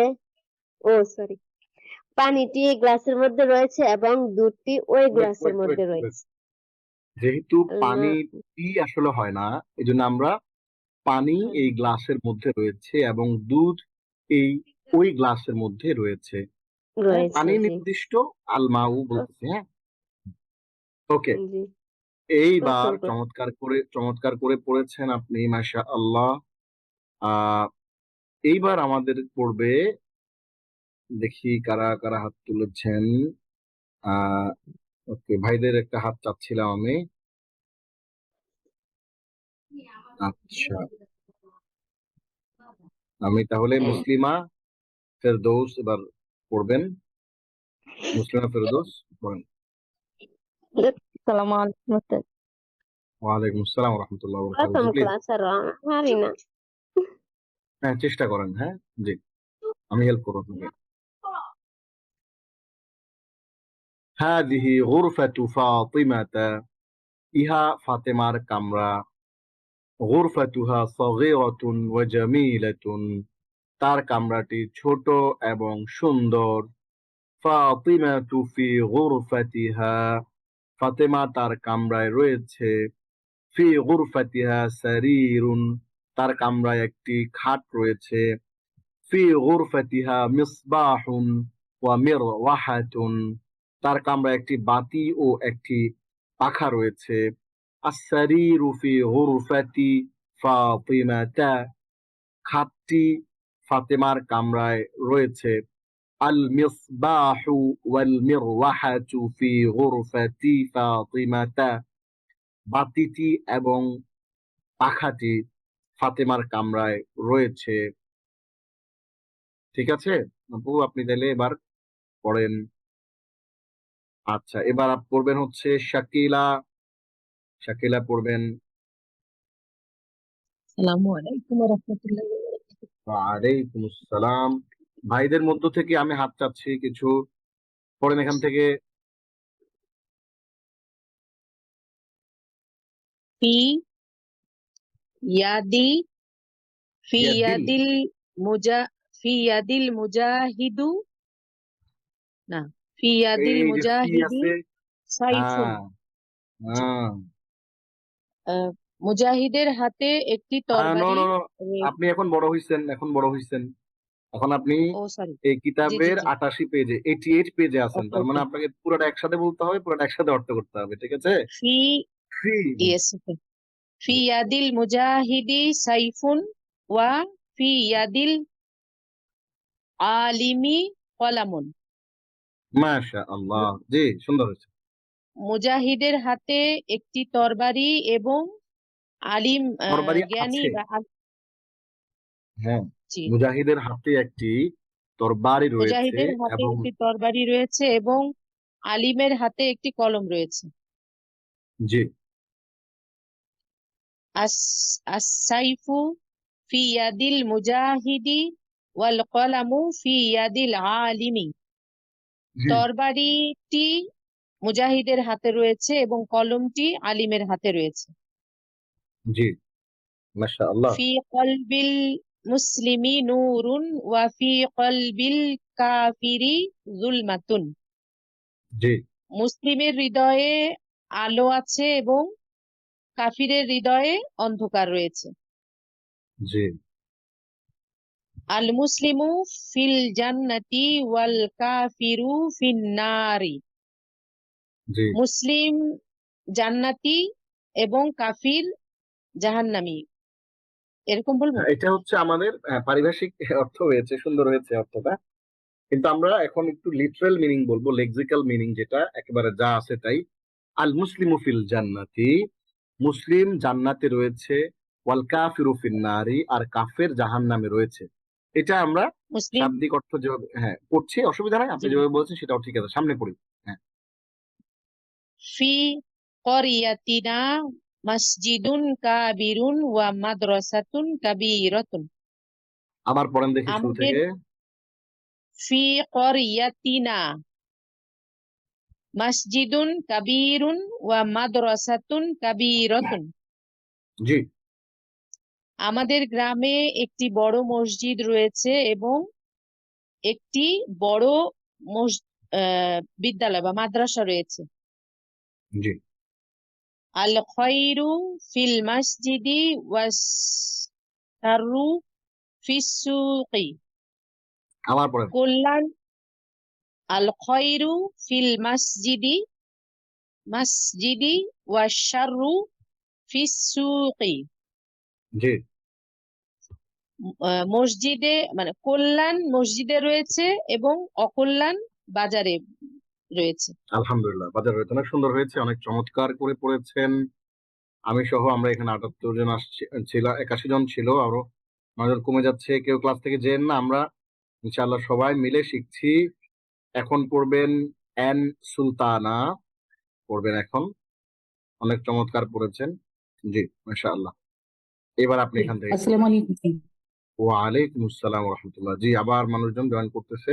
পানিটি এই গ্লাসের মধ্যে রয়েছে এবং দুধটি ওই গ্লাসের মধ্যে রয়েছে। যেহেতু আল পানি মা'উ, আসলে হয় না, এই জন্য আমরা পানি এই গ্লাসের মধ্যে রয়েছে এবং দুধ ওই গ্লাসের মধ্যে রয়েছে। রয়েছে, পানি জি নির্দিষ্ট, আল মাউ বলতেছে। হ্যাঁ, ওকে। জি এইবার অসংখ্য চমৎকার করে পড়েছেন আপনি, মাশা আল্লাহ। এইবার আমাদের পড়বে, দেখি কারা কারা হাত তুলেছেন। ওকে, ভাইদের একটা হাত চাচ্ছিলাম আমি। আচ্ছা, আমি তাহলে মুসলিমা ফেরদৌস এবার পড়বেন। মুসলিমা ফেরদৌস পড়েন। আসসালামু আলাইকুম ওস্তাদ। ওয়ালাইকুম আসসালাম রহমতুল্লাহ প্রথম প্লিজ। ক্লাস আর পারি না। হ্যাঁ, চেষ্টা করেন। হ্যাঁ, জি, আমি হেল্প করবো আপনাকে। হাদিহি গুরফাতু ফাতিমাতা, ইহা ফাতেমার কামরা। গুরফাতুহা সগীরাতুন ওয়া জামিলাতুন, তার কামরাটি ছোট এবং সুন্দর। ফাতিমাতু ফি গুরফাতিহা, ফাতেমা তার কামরায় রয়েছে। ফি গুরফাতিহা সারিরুন, তার কামরায় একটি খাট রয়েছে। ফি গুরফাতিহা মিসবাহুন ওয়া মিরওয়াহাতুন, তার কামরায় একটি বাতি ও একটি পাখা রয়েছে। আস-সারিরু ফি গুরফাতি ফাতিমাতা, খাটটি ফাতেমার কামরায় রয়েছে। আল মিসবাহু ওয়াল মিরওয়াহাতু ফি গুরফাতি ফাতিমাতা, বাতিটি এবং পাখাটি ফাতেমার কামরায় রয়েছে। ঠিক আছে আপু, আপনি তাহলে এবার পড়েন। আচ্ছা, এবার পড়বেন হচ্ছে শাকিলা। শাকিলা পড়বেন। আসসালামু আলাইকুম ওয়া রাহমাতুল্লাহি ওয়া বারাকাতুহু। ওয়ালাইকুম আসসালাম। ভাইদের মধ্য থেকে আমি হাত চাচ্ছি, কিছু পড়েন এখান থেকে। ফি ইয়াদি ফি ইয়াদিল, ইয়াদিল মুজা ফি ইয়াদিল মুজাহিদু না ফি ইয়াদিল এই যে ফি মুজাহিদি আছে। সাইফুন। হ্যাঁ, হ্যাঁ, আহ, মুজাহিদের হাতে একটি নো তরবারি নো নো, রয়ে- আপনি এখন বড় হইছেন, এখন আপনি ও সরি, এই জি জি কিতাবের জি 88 পেজে, 88 পেজে আছেন। ওকে তার মানে ওকে। আপনাকে পুরোটা একসাথে বলতে হবে, পুরোটা একসাথে অর্থ করতে হবে। ঠিক আছে? ফি ফি, ইয়েস ওকে। ফি ইয়াদিল মুজাহিদি সাইফুন ওয়া ফি ইয়াদিল আলিমি কলামুন। মাশা আল্লাহ, জি, সুন্দর হয়েছে। মুজাহিদের হাতে একটি তরবারি এবং আলিম তরবারি জ্ঞানী আছে। বা হ্যাঁ, জি মুজাহিদের হাতে একটি তরবারি রয়েছে মুজাহিদের হাতে এবং একটি তরবারি রয়েছে এবং আলিমের হাতে একটি কলম রয়েছে। জি, আস-সাইফু ফি ইয়াদিল মুজাহিদি ওয়াল কলামু ফি ইয়াদিল আলিমি। জি, তরবারিটি মুজাহিদের হাতে রয়েছে এবং কলমটি আলিমের হাতে রয়েছে। জি, মাশা আল্লাহ। ফি কলবিল মুসলিমি নূরুন ওয়া ফি কলবিল কাফিরি যুলমাতুন। জি, মুসলিমের হৃদয়ে আলো আছে এবং কাফিরের হৃদয়ে অন্ধকার রয়েছে। জি, আল মুসলিমু ফিল জান্নাতি ওয়াল কাফিরু ফিন নারি। জি, মুসলিম জান্নাতি এবং কাফির জাহান্নামী। এরকম বলবো? এটা হচ্ছে আমাদের পারিভাষিক অর্থ হয়েছে, সুন্দর হয়েছে অর্থটা। কিন্তু আমরা এখন একটু লিটারাল মিনিং বলবো, লেক্সিক্যাল মিনিং, যেটা একেবারে যা আছে তাই। আল মুসলিমু ফিল জান্নাতি, মুসলিম জান্নাতে রয়েছে। ওয়াল কাফিরু ফিন নারি, আর কাফের জাহান্নামে রয়েছে। এটা আমরা মুসলিম শাব্দিক অর্থ যেভাবে পড়ছি, অসুবিধা নাই, আপনি জি যেভাবে বলছেন সেটাও ঠিক আছে। সামনে পড়ি। হ্যাঁ, ফি করিয়াতিনা মসজিদুন কাবিরুন ওয়া মাদ্রাসাতুন কাবীরাতুন। আবার পড়েন দেখি শুরু আমাদের থেকে। ফি করিয়াতিনা মসজিদুন কাবীরুন ওয়া মাদ্রাসাতুন কাবীরাতুন। জি, আমাদের গ্রামে একটি বড় মসজিদ রয়েছে এবং একটি বড় বিদ্যালয় বা মাদ্রাসা রয়েছে। জি, আল খয়রু ফিল মসজিদি শাররু ফিস সুকি আমার পরে কুল্লান আল খয়রু ফিল মাসজিদি ওয়াশ-শাররু ফিস সুকি। জি, মসজিদে মানে কল্যাণ মসজিদে রয়েছে এবং অকল্যাণ বাজারে রয়েছে। আলহামদুলিল্লাহ। বাজার রয়েছে, অনেক সুন্দর হয়েছে, অনেক চমৎকার করে পড়েছেন। আমি সহ আমরা এখানে 78 জন ছিল, 81 জন ছিল, আরো নজর কমে যাচ্ছে। কেউ ক্লাস থেকে যেন না, আমরা ইনশাআল্লাহ সবাই মিলে শিখছি। এখন পড়বেন এন সুলতানা, পড়বেন এখন। অনেক চমৎকার পড়েছেন। জি, মাশাআল্লাহ। এবার আপনি এখান থেকে আসসালামু আলাইকুম। ওয়ালাইকুম আসসালাম রহমতুল্লাহ। জি, আবার মানুষজন জয়েন করতেছে।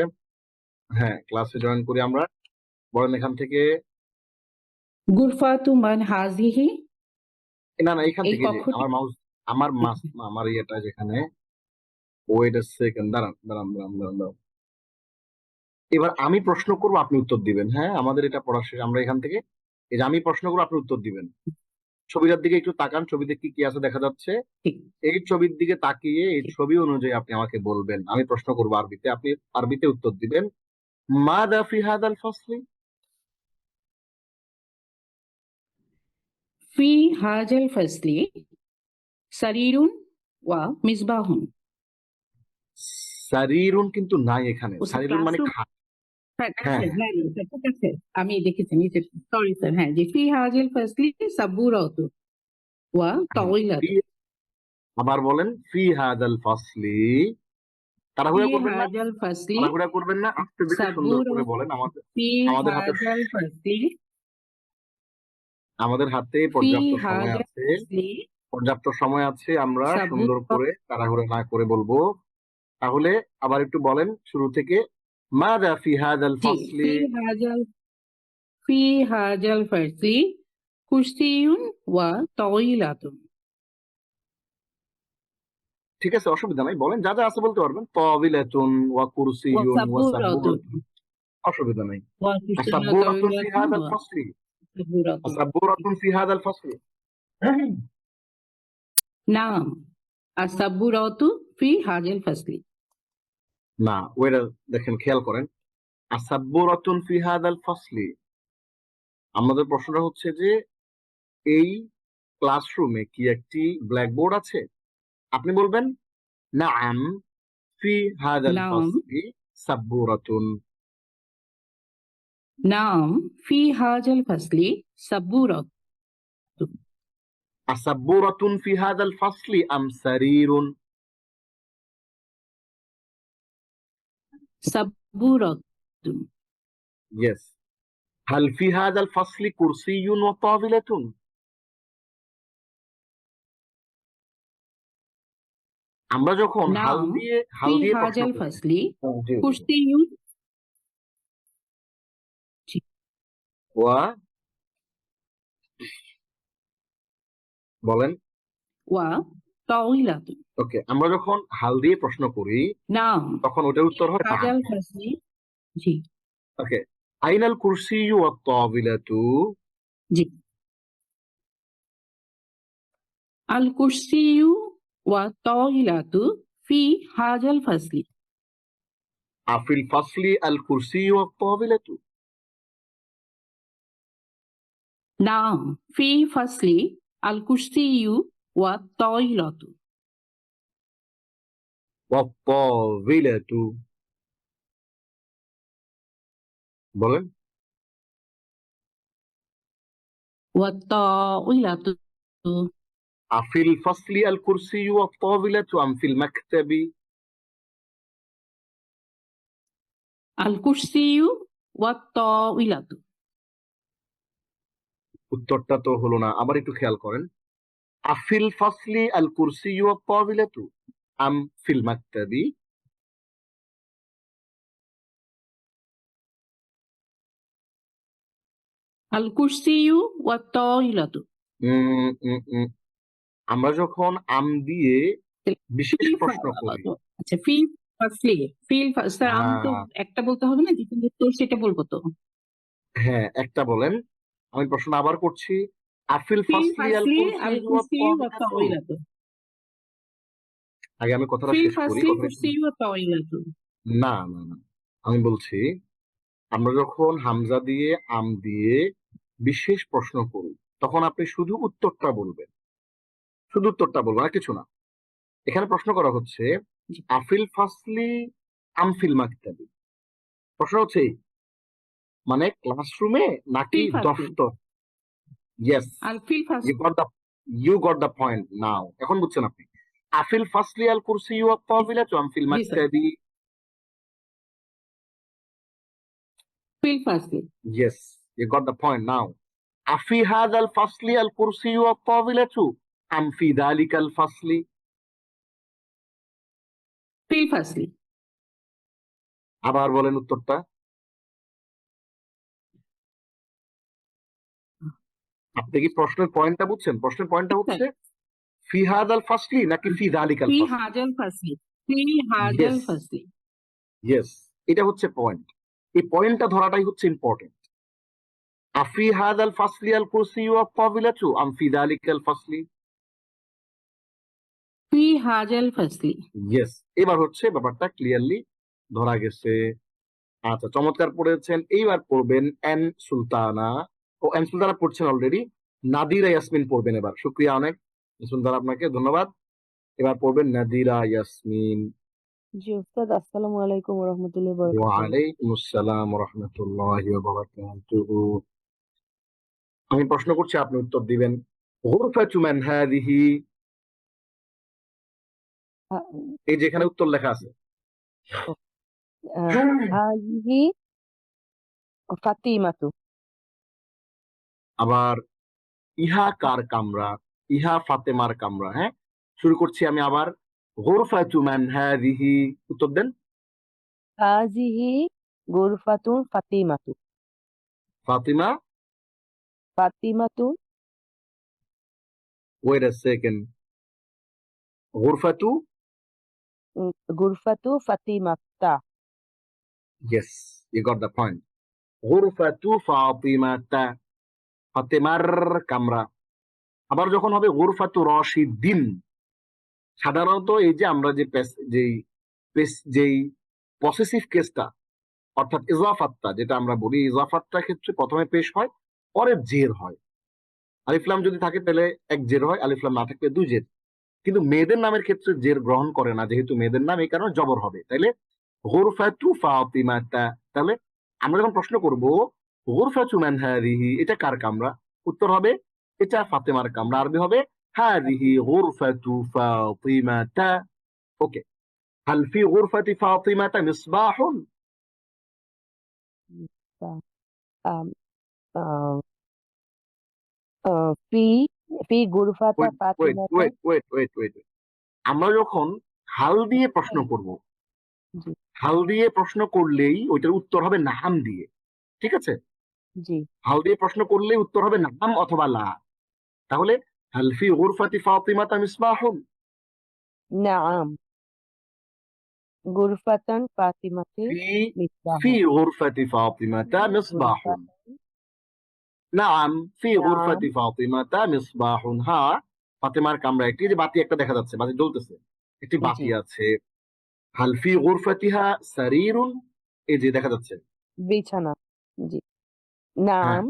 হ্যাঁ, ক্লাসে জয়েন করি আমরা। বলেন এখান থেকে। গুরফাতু মান হাজিহি, না না, এখান এই থেকে যে কক্ষটি আমার মাউস, আমার ইয়েটা যেখানে, ওয়েট আ সেকেন্ড, দাঁড়ান দাঁড়ান দাঁড়ান দাঁড়ান দাঁড়ান। এবার আমি প্রশ্ন করবো, আপনি উত্তর দিবেন। হ্যাঁ, আমাদের এটা পড়া শেষ। আমরা এখান থেকে এই যে আমি প্রশ্ন করবো, আপনি উত্তর দিবেন। ছবিটার দিকে একটু তাকান, ছবিতে কি কি আছে দেখা যাচ্ছে। ঠিক। এই ছবির দিকে তাকিয়ে এই ছবি অনুযায়ী আপনি আমাকে বলবেন। আমি প্রশ্ন করবো আরবিতে, আপনি আরবিতে উত্তর দিবেন। মাযা ফি হাযাল ফাসলি? ফি হাজাল ফাসলি সারিরুন ওয়া মিসবাহুন। সারিরুন কিন্তু নাই এখানে। ও স্যার, সারিরুন মানে ক্লাসরুম। খাট। হ্যাঁ হ্যাঁ, স্যার, ঠিক আছে, আমি দেখেছি নিচে। সরি স্যার, হ্যাঁ, যে ফি হাজাল ফাসলি সাবুরাতু ওয়া তাওইলাতু। আবার বলেন ফি হাযাল ফাসলি। ফি তাড়াহুড়া করবেন না, হাজাল ফাসলি তাড়াহুড়া করবেন না, আস্তে ধীরে সুন্দর করে সাবুরাতু। বলেন। আমাদের ফি আমাদের হাতে হাজাল ফাসলি আমাদের হাতে ফি পর্যাপ্ত সময় হাজাল আছে, ফাসলি পর্যাপ্ত সময় আছে। আমরা সুন্দর সাবুরাতু। করে তাড়াহুড়া না করে বলবো। তাহলে আবার একটু বলেন শুরু থেকে। মাযা ফি হাযাল জি, ফাসলি? ফি হাজাল ফাসলি কুরসিয়ুন ওয়া তাওইলাতুন। ঠিক আছে, অসুবিধা নাই, বলেন যা যা আছে বলতে পারবেন। তাওবিলাতুন ওয়া কুরসিয়ুন ওয়া ওয়াসাবুরাতুন সাবুরাতুন, অসুবিধা নাই। ওয়াকিসুনা আসাবুরাতুন ফি তাওইলাতুন হাযাল ফাসলি, ওয়াসাবুরাতুন। আসাবুরাতুন ফি হাযাল ফাসলি। নাম আসাবুরাতু ফি হাজাল ফাসলি। না, ওইটা দেখেন, খেয়াল করেন। আসাবুরাতুন ফি হাযাল ফাসলি, আমাদের প্রশ্নটা হচ্ছে যে এই ক্লাসরুমে কি একটি ব্ল্যাকবোর্ড আছে? আপনি বলবেন নাআম ফি হাযাল নাম ফাসলি সাবুরাতুন। নাম ফি হাজাল ফাসলি সাবুরাতু। আসাবুরাতুন ফি হাযাল ফাসলি আম সারিরুন? সাবুরাতুন। ইয়েস। হাল ফি হাযাল ফাসলি কুরসিয়ুন ওয়া তাবিলাতুন? আমরা যখন হাল নাম দিয়ে ফি প্রশ্ন হাজাল করি। ফাসলি জি, কুরসিয়ুন ওয়া, বলেন। ওয়া তাওইলাতুন। ওকে, আমরা যখন হাল দিয়ে প্রশ্ন করি নাম তখন ওটার উত্তর হয় নাআম। হাজাল ফাসলি। জি ওকে, আইনাল কুরসিয়ু ওয়াত তাবিলাতু? জি। আল কুরসিয়ু ওয়া তাওইলাতু ফি হাজাল ফাসলি। আফিল ফাসলি আল কুরসিয়ু ওয়াত তাবিলাতু? নাম ফি ফাসলি আল কুরসিয়ু ওয়া তাওইলাতু। ওয়াত তাবিলাতু, বলেন। ওয়া তাওইলাতু। আফিল ফাসলি আল কুরসিয়ু ওয়াত তাবিলাতু আম ফিল মাকতাবি? আল কুরসিয়ু ওয়া তাওইলাতু। উত্তরটা তো হলো না, আবার একটু খেয়াল করেন। আফিল ফাসলি আল কুরসিয়ু ওয়াত তাবিলাতু আম ফিল মাকতাবি? আল কুরসিয়ু ওয়া তাওইলাতু। আমরা যখন আম দিয়ে বিশেষ প্রশ্ন করি। আচ্ছা, ফিল ফাসলি, স্যার, আমি তো একটা বলতে হবে না, যেটা উত্তর সেটা বলবো তো। হ্যাঁ, একটা বলেন। আমি প্রশ্ন আবার করছি। আফিল ফিল ফাসলি আল ফাসলি আল কুরসিয়ু ওয়াত কুরসিয়ু ওয়া তাবিলাতু? তাওইলাতু। আগে আমি কথাটা في শেষ করি, الفصل কথাটা كرسي وطاولة. না না না, আমি বলছি আমরা যখন হামজা দিয়ে আম দিয়ে বিশেষ প্রশ্ন করি তখন আপনি শুধু উত্তরটা বলবেন, শুধু উত্তরটা বলবেন আর কিছু না। এখানে প্রশ্ন করা হচ্ছে জি। আফিল ফাসলি আমফিল মাকতাবি, প্রশ্ন হচ্ছে এই, মানে ক্লাসরুমে নাকি في الفصل. দফতর। Yes, في الفصل. you got the point now. এখন বুঝছেন আপনি। আফিল ফাসলি আল কুরসি ওয়া তাওবিলাতু আমফিল জি, স্যার। মাকতাবি। في الفصل. Yes, you got the point now. আফি হাযাল ফাসলি আল কুরসি ওয়া তাওবিলাতু আম ফি যালিকাল ফাসলি। في الفصل. আবার বলেন উত্তরটা। আপনি কি প্রশ্নের পয়েন্টটা বুঝছেন? প্রশ্নের পয়েন্টটা হচ্ছে ফি হাযাল ফাসলি নাকি ফি যালিকাল في ফাসলি। هذا الفصل. في هذا Yes. الفصل. ইয়েস, এটা হচ্ছে পয়েন্ট। এই পয়েন্টটা ধরাটাই হচ্ছে ইম্পর্টেন্ট। আফি হাযাল ফাসলি আল কুরসি ওয়া তাওবিলাতু আম ফি যালিকাল ফাসলি। في هذا الفصل. ইয়েস, এবার হচ্ছে ব্যাপারটা ক্লিয়ারলি ধরা গেছে। আচ্ছা, চমৎকার পড়েছেন। এইবার পড়বেন এন সুলতানা। ও এন সুলতানা পড়ছেন অলরেডি, নাদিরা ইয়াসমিন পড়বেন এবার। শুকরিয়া অনেক সুলতানা, আপনাকে ধন্যবাদ। এবার পড়বেন নাদিরা ইয়াসমিন। জি উস্তাদ, আসসালামু আলাইকুম ওয়া রাহমাতুল্লাহি ওয়া বারাকাতুহু। ওয়ালাইকুম আসসালাম ওয়া রাহমাতুল্লাহি ওয়া বারাকাতুহু। আমি প্রশ্ন করছি, আপনি উত্তর দিবেন। গুরফাতু মান হাযিহি, এই যেখানে উত্তর লেখা আছে। হাযিহি ফাতিমাতু। আবার ইহা কার কামরা, ইহা ফাতেমার কামরা। হ্যাঁ, শুরু করছি আমি আবার। গুরফাতু মান হাযিহি, উত্তর দেন। হাযিহি গুরফাতুন ফাতিমাতু। ফাতিমা, ফাতিমাতু ওয়েট আ সেকেন্ড। গুরফাতু, গুরফাতু ফাতিমাতা। Yes, you got the point. গুরফাতু ফাতিমাতা, ফাতেমার কামরা। আবার যখন হবে গুরফাতু রশিদিন, সাধারণত এই যে আমরা যেই পসেসিভ কেসটা অর্থাৎ ইজাফাতটা যেটা আমরা বলি, ইজাফাতটা ক্ষেত্রে প্রথমে পেশ হয়, পরে জের হয়। আলিফলাম যদি থাকে তাহলে এক জের হয়, আলিফলাম না থাকলে দুই জের। কিন্তু মেয়েদের নামের ক্ষেত্রে জের গ্রহণ করে না, যেহেতু মেয়েদের নাম, এই কারণে জবর হবে। তাইলে গুরফাতু ফাতিমাতা। তাহলে আমরা যখন প্রশ্ন করব গুরফাতু মান হাযিহি, এটা কার কামরা, উত্তর হবে এটা ফাতেমার কামরা। আরবি হবে হাযিহি গুরফাতু ফাতিমাতা। ওকে, হাল ফি গুরফাতি ফাতিমাতা মিসবাহুন। আম, আহ, ফি ফি গুরফাতা ফাতিমাতা। আমরা যখন হাল দিয়ে প্রশ্ন করব, জি হাল দিয়ে প্রশ্ন করলেই ওইটার উত্তর হবে নাম দিয়ে। ঠিক আছে, জি হাল দিয়ে প্রশ্ন করলেই উত্তর হবে নাম অথবা লা। তাহলে হাল ফি গুরফাতি ফাতিমাতা মিসবাহুন। নাম গুরফাতান ফাতিমাতি ফি মিসবাহুন। ফি গুরফাতি ফাতিমাতা মিসবাহুন। নাম ফি গুরফাতি ফাতিমাতা মিসবাহুন। হ্যাঁ, ফাতেমার কামরা একটি, যে বাতি একটা দেখা যাচ্ছে, বাতি জ্বলতেছে, একটি বাতি জি আছে। হাল ফি গুরফাতিহা সারিরুন, এই যে দেখা যাচ্ছে। বিছানা। জি হ্যাঁ, নাম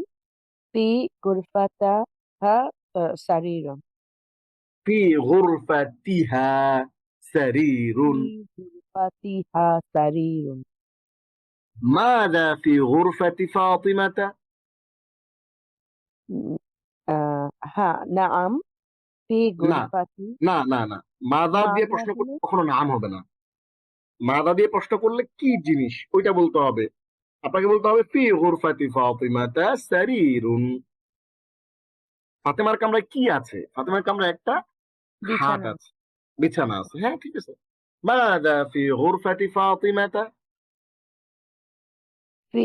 ফি গুরফাতা সারিরুন। ফি গুরফাতিহা সারিরুন। ফি গুরফাতিহা সারিরুন। মাযা ফি গুরফাতি ফাতিমাতা। হ্যাঁ নাম ফি না গুরফাতি। না না না, মাযা দিয়ে মাযা প্রশ্ন করলে দিলে কখনো নাম হবে না। মাযা দিয়ে প্রশ্ন করলে কি জিনিস ওইটা বলতে হবে। আপনাকে বলতে হবে ফি গুরফাতি ফাতিমাতা সারিরুন। ফাতেমার কামরায় কি আছে? ফাতেমার কামরায় একটা খাট বিছানা। আছে, বিছানা আছে। হ্যাঁ, ঠিক আছে। মাযা ফি গুরফাতি ফাতিমাতা। ফি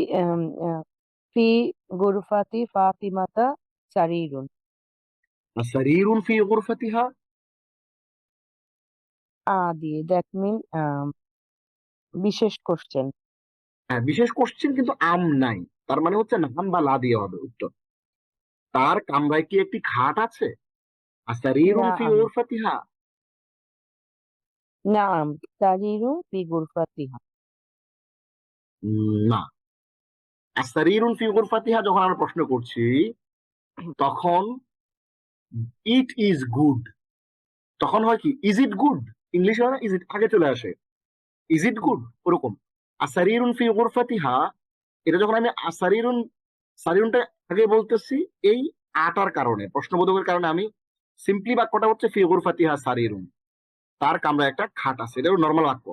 ফি গুরফাতি ফাতিমাতা সারিরুন। সারিরুন ফি গুরফাতিহা। দিয়ে দ্যাট মিন বিশেষ কোশ্চেন। হ্যাঁ, বিশেষ কোশ্চেন, কিন্তু আম নাই, তার মানে হচ্ছে নাম বা লা দিয়ে হবে উত্তর। তার কামরায় কি একটি খাট আছে? সারিরুন ফি নাম গুরফাতিহা। نعم سرير في غرفتها না, আসারিরুন ফি গুরফাতিহা যখন আমরা প্রশ্ন করছি তখন ইট ইজ গুড, তখন হয় কি ইজ ইট গুড, ইংলিশ হয় না ইজ ইট আগে চলে আসে, ইজ ইট গুড ওরকম। আসারিরুন ফি গুরফাতিহা এটা যখন আমি সারিরুনটা আগে বলতেছি এই আটার কারণে, প্রশ্নবোধকের কারণে আমি সিম্পলি বাক্যটা হচ্ছে ফি গুরফাতিহা সারিরুন, তার কামরা একটা খাট আছে, এটা নর্মাল বাক্য।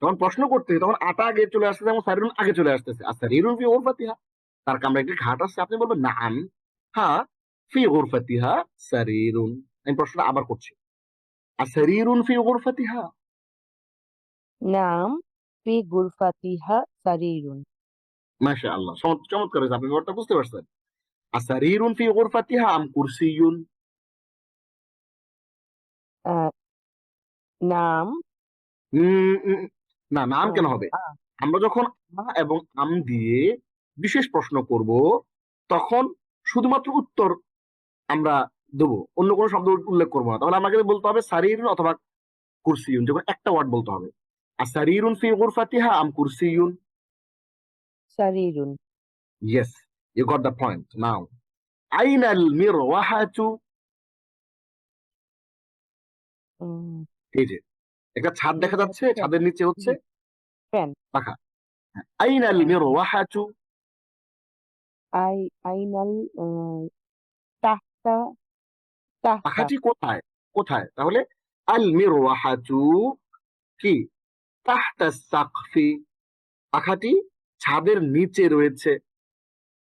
যখন প্রশ্ন করতেছি তখন আটা আগে চলে আসতেছে এবং সারিরুন আগে চলে আসতেছে, আর সারিরুন ফি গুরফাতিহা তার কামরা একটি খাট আছে, আপনি বলবেন না আমি হ্যাঁ ফি গুরফাতিহা সারিরুন। আমি প্রশ্নটা আবার করছি, আসারিরুন ফি গুরফাতিহা। نعم في غرفتها سرير মাশাআল্লাহ, চমৎকার হয়েছে, আপনি ব্যাপারটা বুঝতে পারছেন। আসারিরুন ফি গুরফাতিহা আম কুরসিয়ুন। آه نعم না, নাম কেন হবে? আমরা যখন আ এবং আম দিয়ে বিশেষ প্রশ্ন করব তখন শুধুমাত্র উত্তর আমরা দেবো, অন্য কোনো শব্দ উল্লেখ করবো না। তাহলে আমাকে বলতে হবে সারিরুন অথবা কুরসিয়ুন, যখন একটা ওয়ার্ড বলতে হবে। আর সারিরুন ফি গুরফাতিহা আম কুরসিয়ুন। سرير Yes, you got the point now. Ainal মিরওয়াহাতু। এই যে একটা ছাদ দেখা যাচ্ছে, ছাদের নিচে হচ্ছে فين পাখা। আইনাল মিরওয়াহাতু। أين تحت تحت পাখাটি কোথায়? কোথায়? তাহলে আল মিরওয়াহাতু কি তাহতা সাকফি, পাখাটি ছাদের নিচে রয়েছে।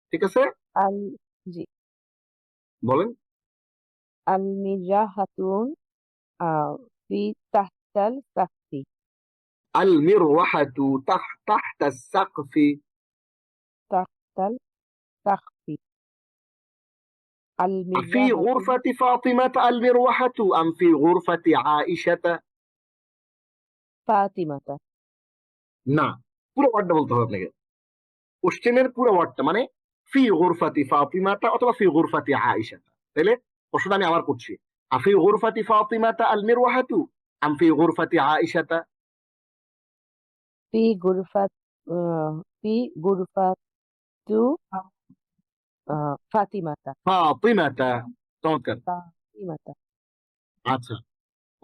ঠিক আছে, জি বলেন। المجاهة في تحت السقف আল মিরওয়াহাতু তাহতা সাকফি। تحت السقف في المجاهة غرفة فاطمة المروحة أم في غرفة عائشة؟ فاطمة না, পুরো ওয়ার্ডটা বলতে হবে আপনাকে, কোশ্চেনের পুরো ওয়ার্ডটা, মানে ফি গুরফাতি ফাতিমাতা অথবা ফি গুরফাতি আয়েশাতা। তাহলে প্রশ্নটা আমি আবার করছি, আফি গুরফাতি ফাতিমাতা আল মিরওয়াহাতু আম ফি গুরফাতি আয়েশাতা? في غرفة في غرفة فاطمة ফাতিমাতা। চমৎকার, فاطمة আচ্ছা,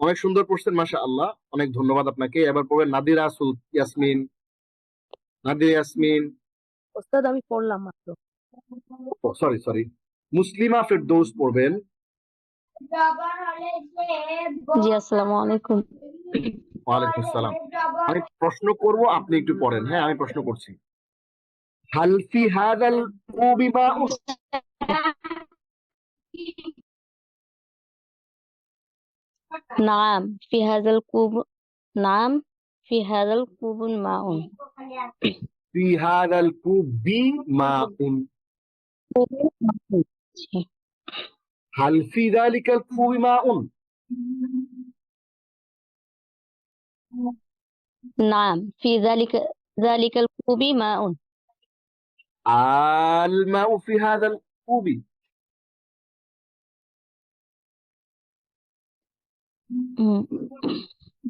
অনেক সুন্দর পড়ছেন মাশাআল্লাহ, অনেক ধন্যবাদ আপনাকে। এবার পড়বেন নাদিরা ইয়াসমিন। নাদিরা ইয়াসমিন, ওস্তাদ আমি পড়লাম মাত্র। সরি মুসলিমা ফেরদৌস পড়বেন। জি আসসালামু আলাইকুম। ওয়ালাইকুম আসসালাম। আমি প্রশ্ন করব, আপনি একটু পড়েন। হ্যাঁ, আমি প্রশ্ন করছি। হাল ফি হাদাল কুবি মাউন? نعم في هذا الكوب نعم في هذا الكوب ماء ফি হাদাল কুবি মাউন। হাল ফি যালিকাল কুবি মাউন? نعم في ذلك الكوب ماء আল মাউ ফি হাদাল কুবি।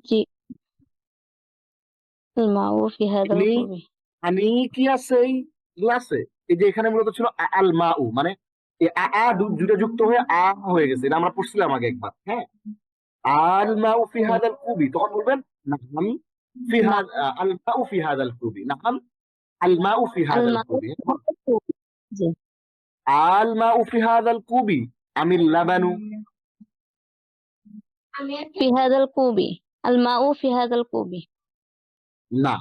জি الماء في هذا পানি, الكوب পানি কি আছে এই গ্লাসে? এই যে এখানে মূলত ছিল আল মাউ, মানে এই দুটো যুক্ত হয়ে হয়ে গেছে, এটা আমরা পড়ছিলাম আগে একবার। হ্যাঁ, আল মাউ ফি হাদাল কুবি, তখন বলবেন নাম ফি আল মাউ ফি হাদাল কুবি, নাম আল মাউ ফি হাদাল الماء কুবি। জি আল মাউ ফি হাদাল কুবি আমিল লাবানু? في هذا الكوب الماء في هذا الكوب না,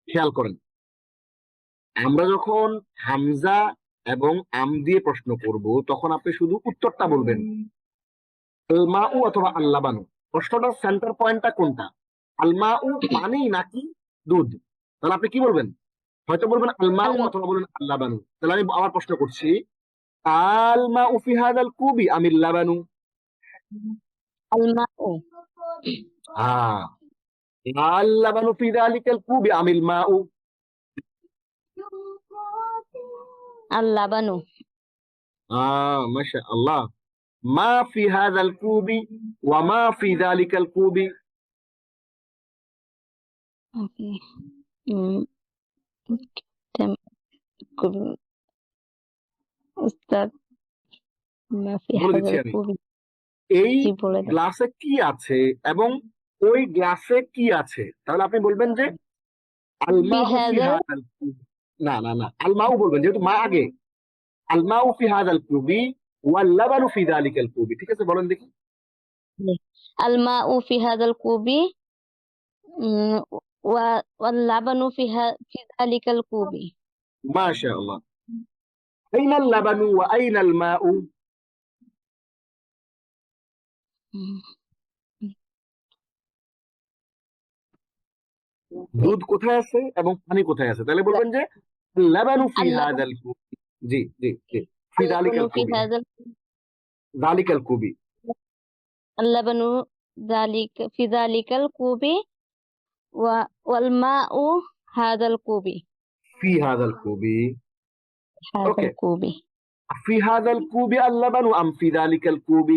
খেয়াল করেন, আমরা যখন হামজা এবং আম দিয়ে প্রশ্ন করব তখন আপনি শুধু উত্তরটা বলবেন আল মাউ অথবা আল লাবানু। প্রশ্নটার সেন্টার পয়েন্টটা কোনটা, আল মাউ পানি নাকি দুধ? তাহলে আপনি কি বলবেন? হয়তো বলবেন আল মাউ অথবা বলবেন আল লাবানু। তাহলে আমি আবার প্রশ্ন করছি, আল মাউ ফি হাদাল কুবি আমিল লাবানু? الماء হ্যাঁ, আল লাবানু ফি যালিকাল কুবি আমিল মাউ? اللبن মাশাআল্লাহ। মা ফি হাদাল কুবি ওয়া মা ফি যালিকাল কুবি? ওকে উস্তাদ মাফি বলে হাজাল দিচ্ছি আমি, কুবি এই জি বলে দেন গ্লাসে কি আছে এবং ওই গ্লাসে কি আছে, তাহলে আপনি বলবেন যে আল ফি মাউ ফি হাজাল হাদাল কুব। না না না, আল মাউ বলবেন, যেহেতু মা আগে। আল মাউ ফি হাদাল কুবি ওয়াল লাবানু ফি যালিকাল কুবি। ঠিক আছে, বলেন দেখি। আল মাউ ফি হাজাল কুবি ওয়াল লাবানু ফি যালিকাল কুবি মাশাআল্লাহ। আইনাল লাবানু ওয়া আইনাল মাউ? দুধ কোথায় আছে এবং পানি কোথায় আছে, তাহলে বলবেন যে লাবানু ফি হাদাল কুবি। জি জি জি, ফি যালিকাল ফি কুবি, হাজাল যালিকাল কুবি। اللبن ذلك في ذلك الكوب والماء هذا الكوب في هذا الكوب. هذا اوكي، الكوب في هذا الكوب اللبن ام في ذلك الكوب؟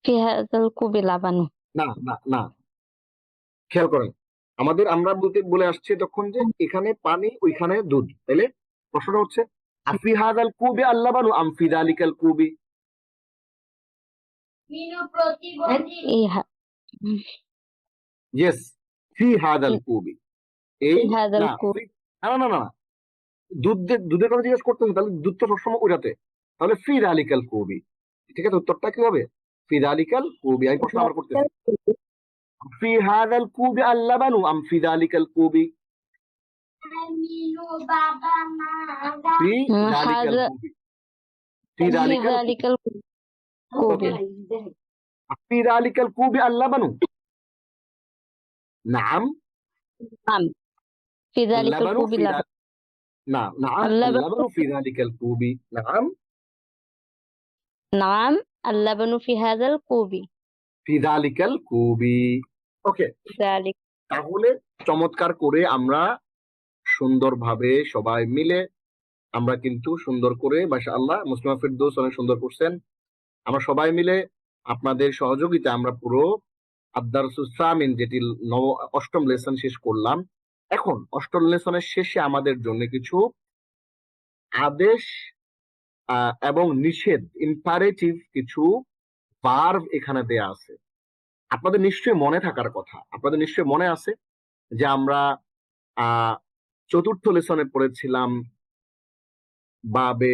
في هذا الكوب لبن না না না, খেয়াল করেন, আমরা বলে আসছি তখন যে এখানে পানি ওইখানে দুধ, তাইলে প্রশ্নটা হচ্ছে আফি হাদাল কুবি আল্লাবানু আম ফি যালিকাল কুবি? ইয়েস, ফি হাদাল কুবি। এই في هذا না الكوب না না না, দুধের কথা জিজ্ঞেস করতেছেন, তাহলে দুধ তো সবসময় ওইটাতে, তাহলে ফি যালিকাল কুবি। ঠিক আছে, উত্তরটা কি হবে? ফি যালিকাল কুবি। আমি প্রশ্ন আবার করতেছি, في هذا الكوب اللبن أم في ذلك الكوب؟ في ذلك هذا الكوب. في في ذلك ذلك الكوب أوكي. في ذلك الكوب اللبن؟ نعم. نعم في ذلك اللبن الكوب في لبن نعم نعم، اللبن اللبن في ذلك الكوب. نعم نعم اللبن في هذا الكوب في ذلك الكوب. ওকে, ذلك তাহলে চমৎকার করে আমরা সুন্দরভাবে সবাই মিলে আমরা কিন্তু সুন্দর করে, মাশাআল্লাহ, মুসলিমা ফিরদৌস অনেক সুন্দর করছেন। আমরা সবাই মিলে আপনাদের সহযোগিতা আমরা পুরো আদ-দারসুস সামিন, যেটি অষ্টম লেসন শেষ করলাম। এখন অষ্টম লেসনের শেষে আমাদের জন্য কিছু আদেশ এবং নিষেধ, ইম্পারেটিভ কিছু ভার্ব এখানে দেয়া আছে। আপনাদের নিশ্চয়ই মনে থাকার কথা, আপনাদের নিশ্চয়ই মনে আছে যে আমরা চতুর্থ লেসনে পড়েছিলাম বাবে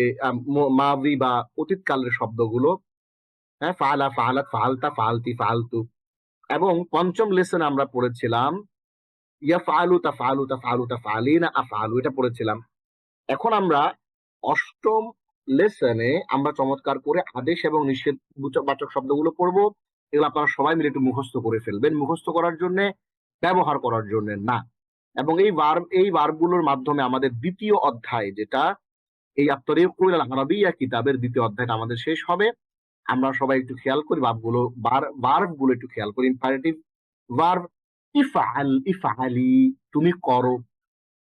মাদি বা অতীতকালের শব্দগুলো, হ্যাঁ, ফাআলা, ফাআলাত, ফাআলতা, ফাআলতি, ফাআলতু। এবং পঞ্চম লেসনে আমরা পড়েছিলাম ইয়াফআলু, তাফআলু, তাফআলু, তাফআলিনা, আফআলু, এটা পড়েছিলাম। এখন আমরা অষ্টম লেসনে আমরা চমৎকার করে আদেশ এবং নিষেধ বাচক শব্দগুলো পড়বো। এগুলো আপনারা সবাই মিলে একটু মুখস্থ করে ফেলবেন, মুখস্থ করার জন্য, ব্যবহার করার জন্য না। এবং এই ভার্বগুলোর মাধ্যমে আমাদের দ্বিতীয় অধ্যায়, যেটা এই আত-তারিকুল আল আরাবিয়া কিতাবের দ্বিতীয় অধ্যায়টা আমাদের শেষ হবে। আমরা সবাই একটু খেয়াল করি ভার্বগুলো একটু খেয়াল করি। ইম্পারেটিভ ভার্ব, ইফআল, ইফআলি, তুমি করো।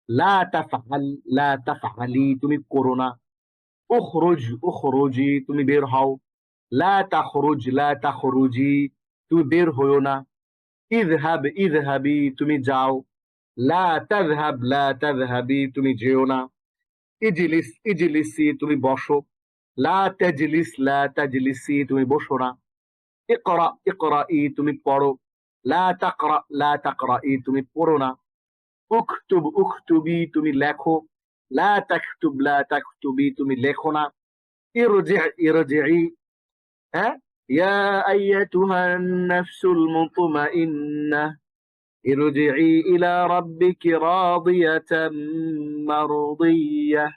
লা তাফআল, লা তাফআলি, তুমি করো না। উখরুজ, উখরুজি, তুমি বের হও। লা তাখরুজ, লা তাখরুজি, তুমি বের হইও না। ইযহাব, ইযহাবি, তুমি যাও। লা তাযহাব, লা তাযহাবি, তুমি যেও না। ইজলিস, ইজলিসি, তুমি বসো। লা তাজলিস, লা তাজলিসি, তুমি বসো না। ইকরা, ইকরাই, তুমি পড়ো। লা তাকরা, লা তাকরাই, তুমি পড়ো না। উকতুব, উকতুবি, তুমি লেখো। লা তাকতুব, লা তাকতুবি, তুমি লেখো না। ইরজি, ইরজিই, হ্যাঁ, ইয়া আইয়াতুহান নাফসুল মুতমাইন্নাহ ইরজিই ইলা রাব্বিকি রাদিয়াতাম মারদিয়াহ।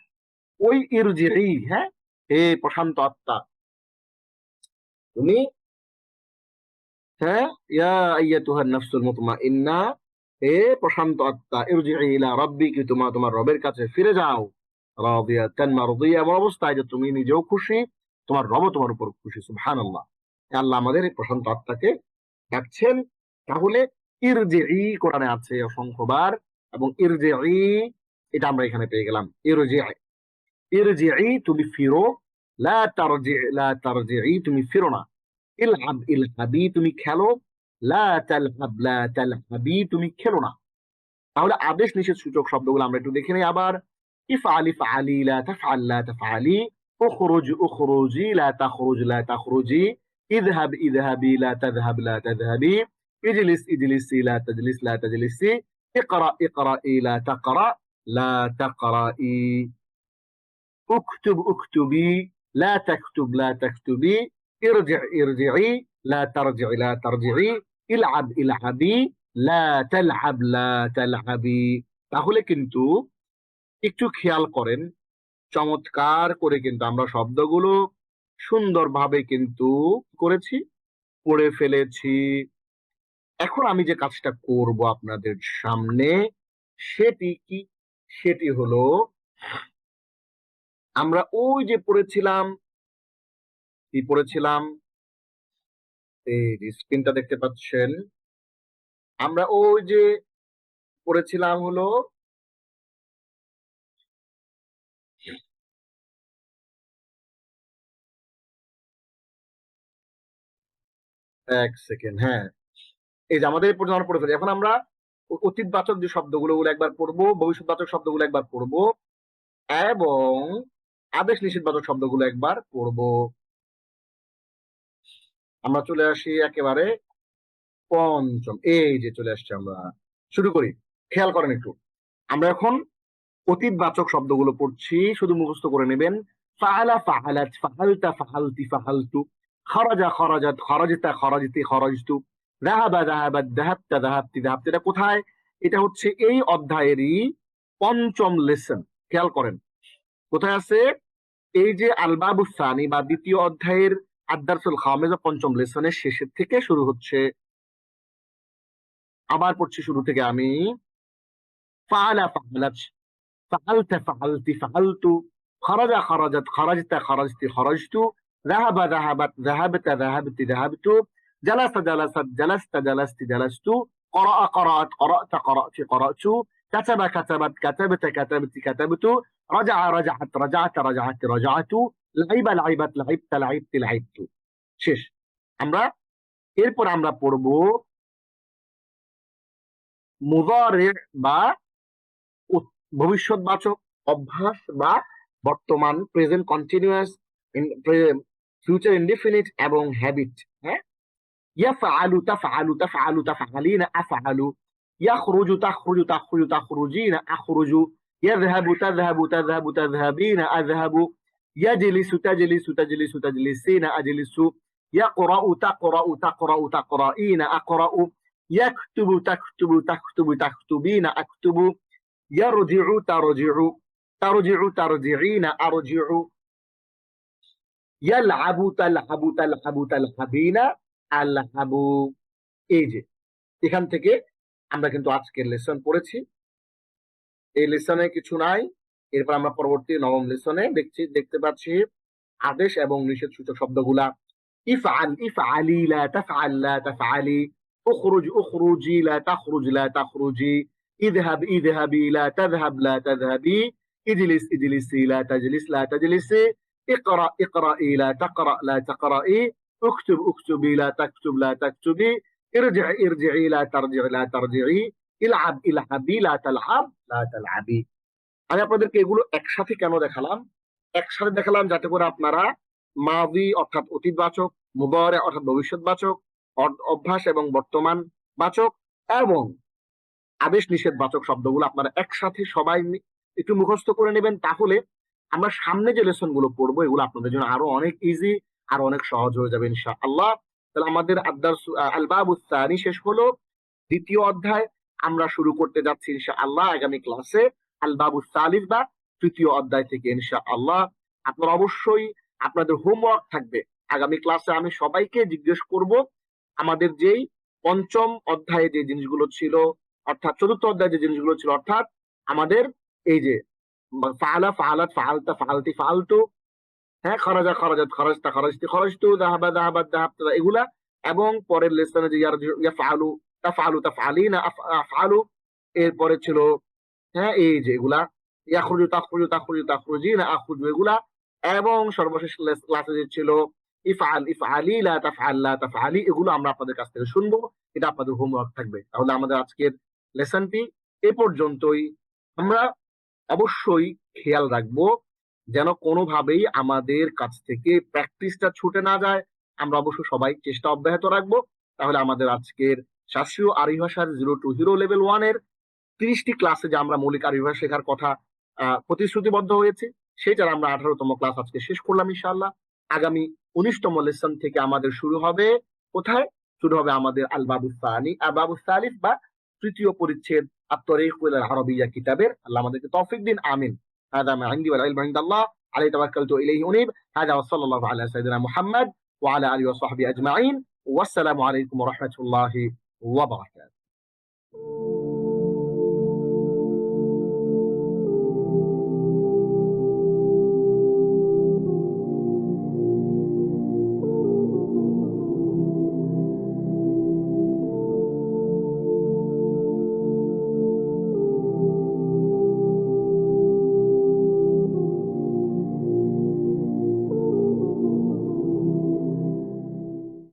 ওই ইরজিই, হ্যাঁ, হে প্রশান্ত আত্মা, তুমি, হ্যাঁ, ইয়া আইয়াতুহান নাফসুল মুতমাইন্নাহ, হে প্রশান্ত আত্মা, ইরজিই ইলা রাব্বিকি, তোমার রবের কাছে ফিরে যাও। রাদিয়াতান মারদিয়া, এমন অবস্থায় যে তুমি নিজেও খুশি, তোমার রবও তোমার উপর খুশি। সুবহানাল্লাহ। আল্লাহ আমাদের এই প্রশান্ত আত্মাকে ডাকছেন। তাহলে ইরজিই কোরআনে আছে অসংখ্যবার, এবং ইরজিই এটা আমরা এখানে পেয়ে গেলাম। ইরজিই, ইরজিই, তুমি ফিরো। লা তারজি, লা তারজিই, তুমি ফিরো না। ইলআব, ইলআবি, তুমি খেলো। লা তালহাব লা তালহাবি, তুমি খেলো না। তাহলে আদেশ নিষেধ সূচক শব্দগুলো আমরা একটু দেখে নেই আবার। ইফআলি ফাআলি লা তাফআল লা তাফআলি, উখরুজ উখরুজি লা তাখরুজ লা তাখরুজি, ইযহাব ইযহাবি লা তাযহাব লা তাযহাবি, ইজলিস ইজলিসি লা তাজলিস লা তাজলিসি, ইকরা ইকরাই লা তাকরা লা তাকরাই, উকতুব উকতুবি লা তাকতুব লা তাকতুবি, ইরজি ইরজিই লা তারজিই লা তারজিই, ইলআব ইলআবি লা তালআব লা তালআবি। তাহলে কিন্তু একটু খেয়াল করেন, চমৎকার করে কিন্তু আমরা শব্দগুলো সুন্দরভাবে কিন্তু করেছি, পড়ে ফেলেছি। এখন আমি যে কাজটা করব আপনাদের সামনে সেটি কি? সেটি হলো আমরা ওই যে পড়েছিলাম, কি পড়েছিলাম, এই যে স্ক্রিনটা দেখতে পাচ্ছেন, আমরা ওই যে পড়েছিলাম হলো এক সেকেন্ড, হ্যাঁ, এই যে আমাদের এই পর্যন্ত আমরা পড়ে ফেলি। এখন আমরা অতীতবাচক যে শব্দগুলো ওগুলো একবার পড়বো, ভবিষ্যৎবাচক শব্দগুলো একবার পড়বো, এবং আদেশ নিষেধবাচক শব্দগুলো একবার পড়বো। আমরা চলে আসি একেবারে পঞ্চম, এই যে চলে আসছে, আমরা শুরু করি। খেয়াল করেন একটু, আমরা এখন অতীতবাচক শব্দগুলো পড়ছি, শুধু মুখস্থ করে নেবেন। ফাআলা ফাআলাত, ফাআলতা ফাআলতি ফাআলতু, খারাজা খারাজাত, খারাজতা খারাজতি খারাজতু, যাহাবা যাহাবাত, যাহাবতা যাহাবতি যাহাবতু। এটা কোথায়? এটা হচ্ছে এই অধ্যায়েরই পঞ্চম লেসন। খেয়াল করেন কোথায় আছে, এই যে আলবাবুস সানি বা দ্বিতীয় অধ্যায়ের আদ-দারসুল খামিস বা পঞ্চম লেসনের শেষের থেকে শুরু হচ্ছে। আবার পড়ছি শুরু থেকে আমি। ফাআলা ফাআলাত, ফাআলতা ফাআলতি ফাআলতু, খারাজা খারাজাত, খারাজতা খারাজতি খারাজতু, যাহাবা যাহাবাত, যাহাবতা যাহাবতি যাহাবতু, জালাসা জালাসাত, জালাসতা জালাসতি জালাসতু, ক্বরাআ ক্বরাআত, ক্বরাআতা ক্বরাআতি ক্বরাআতু, কাতাবা কাতাবাত, কাতাবাতা কাতাবাতি কাতাবতু, রাজাআ রাজাআত, রাজাআতা রাজাআতি রাজাআতু, লাইবা লাইবাত, লাইবতা লাইবতি লাইবতু। শেষ। আমরা এরপর আমরা পড়ব মুযারি বা ভবিষ্যৎবাচক, অভ্যাস বা বর্তমান, প্রেজেন্ট কন্টিনিউয়াস, ফিউচার ইনডিফিনিট এবং হ্যাবিট। হ্যাঁ, ইয়াফআলু তাফআলু তাফআলু তাফআলিনা আফআলু, ইয়াখরুজু তাখরুজু তাখরুজু তাখরুজিনা আখরুজু, ইয়াযহাবু তাযহাবু তাযহাবু তাযহাবিনা আযহাবু, ইয়াজলিসু তাজলিসু তাজলিসু তাজলিসিনা আজলিসু, ইয়াকরাউ তাকরাউ তাকরাউ তাকরাইনা আকরাউ, ইয়াকতুবু তাকতুবু তাকতুবু তাকতুবিনা আকতুবু, ইয়ারজিউ তারজিউ তারজিউ তারজিইনা আরজিউ, ইয়ালআবু তালআবু তালআবু তালআবিনা আলআবু। এই যে এখান থেকে আমরা কিন্তু আজকের লেসন পড়েছি। এই লেসনে কিছু নাই। এরপর আমরা পরবর্তী নবম লেসনে দেখতে পাচ্ছি আদেশ এবং নিষেধ সূচক শব্দগুলা। ইফআল ইফআলি লা তাফআল লা তাফআলি, উখরুজ উখরুজি লা তাখরুজ লা তাখরুজি, ইযহাব ইযহাবি লা তাযহাব লা তাযহাবি, ইজলিস ইজলিসি লা তাজলিস লা তাজলিসি, ইকরা ইকরাই লা তাকরা লা তাকরাই, উকতুব উকতুবি লা তাকতুব লা তাকতুবি, ইরজি ইরজিই লা তারজি লা তারজিই, ইলআব ইলআবি লা তালআব লা তালআবি। আমি আপনাদেরকে এগুলো একসাথে কেন দেখালাম? একসাথে দেখালাম যাতে করে আপনারা মাদি অর্থাৎ অতীতবাচক, মুদারি অর্থাৎ ভবিষ্যৎবাচক, অভ্যাস এবং বর্তমান বাচক এবং আদেশ নিষেধ বাচক শব্দগুলো আপনারা একসাথে সবাই একটু মুখস্থ করে নেবেন। তাহলে আমরা সামনে যে লেসন গুলো পড়বো এগুলো আপনাদের জন্য আরো অনেক ইজি আর অনেক সহজ হয়ে যাবে ইনশাআল্লাহ। তাহলে আমাদের আলবাবুস সানি শেষ হলো, দ্বিতীয় অধ্যায় আমরা শুরু করতে যাচ্ছি ইনশাআল্লাহ আগামী ক্লাসে আলবাবুস সালিস বা তৃতীয় অধ্যায় থেকে ইনশাআল্লাহ। আপনারা অবশ্যই আপনাদের হোমওয়ার্ক থাকবে। আগামী ক্লাসে আমি সবাইকে জিজ্ঞেস করব আমাদের যেই পঞ্চম অধ্যায়ে যে জিনিসগুলো ছিল, অর্থাৎ চতুর্থ অধ্যায়ে যে জিনিসগুলো ছিল, অর্থাৎ আমাদের এই যে ফাআলা ফাআলাত ফাআলতা ফাআলতি ফাআলতু, হ্যাঁ, খারাজা খারাজাত খারাজতা খারাজতি খারাজতু, যাহাবা যাহাবাত যাহাবতা, এগুলা, এবং পরের লেসনে যে ইয়াফআলু তাফআলু তাফআলিনা আফআলু, এরপরে ছিল হ্যাঁ এই যে এগুলা, ইয়াখরুজু তাখরুজু তাখরুজু তাখরুজিনা আখরুজু, এগুলা, এবং সর্বশেষ ক্লাসে যে ছিল ইফআল ইফআলি লা তাফআল লা তাফআলি এগুলো আমরা আপনাদের কাছ থেকে শুনবো, এটা আপনাদের হোমওয়ার্ক থাকবে। তাহলে আমাদের আজকের লেসনটি এ পর্যন্তই। আমরা অবশ্যই খেয়াল রাখবো যেন কোনোভাবেই আমাদের কাছ থেকে প্র্যাকটিসটা ছুটে না যায়। আমরা অবশ্য সবাই চেষ্টা অব্যাহত রাখবো। তাহলে আমাদের আজকের শাস্ত্রীয় আরবি ভাষার 0 to হিরো লেভেল 1 এর 30টি ক্লাসে যে আমরা মৌলিক আরবি ভাষা শেখার কথা প্রতিশ্রুতিবদ্ধ হয়েছে, সেটার আমরা 18তম ক্লাস আজকে শেষ করলাম ইনশাআল্লাহ। আগামী 19তম লেসন থেকে আমাদের শুরু হবে কোথায়? শুরু হবে আমাদের আল বাবুস সানি বাবুস সালিস বা তৃতীয় পরিচ্ছেদ আত-তারিখ ইলাল আরাবিয়্যা কিতাবের। আল্লাহ আমাদেরকে তৌফিক দিন, আমিন। হাদা মা ইনদি ওয়াল ইলমু ইনদাল্লাহ আলাইহি তাওয়াক্কালতু ইলাইহি উনীব। হাদা ওয়া সাল্লাল্লাহু আলা সাইয়্যিদিনা মুহাম্মদ ওয়া আলা আলিহি ওয়া সাহবিহি আজমাইন। ওয়াসসালামু আলাইকুম ওয়া রাহমাতুল্লাহি ওয়া বারাকাতুহু।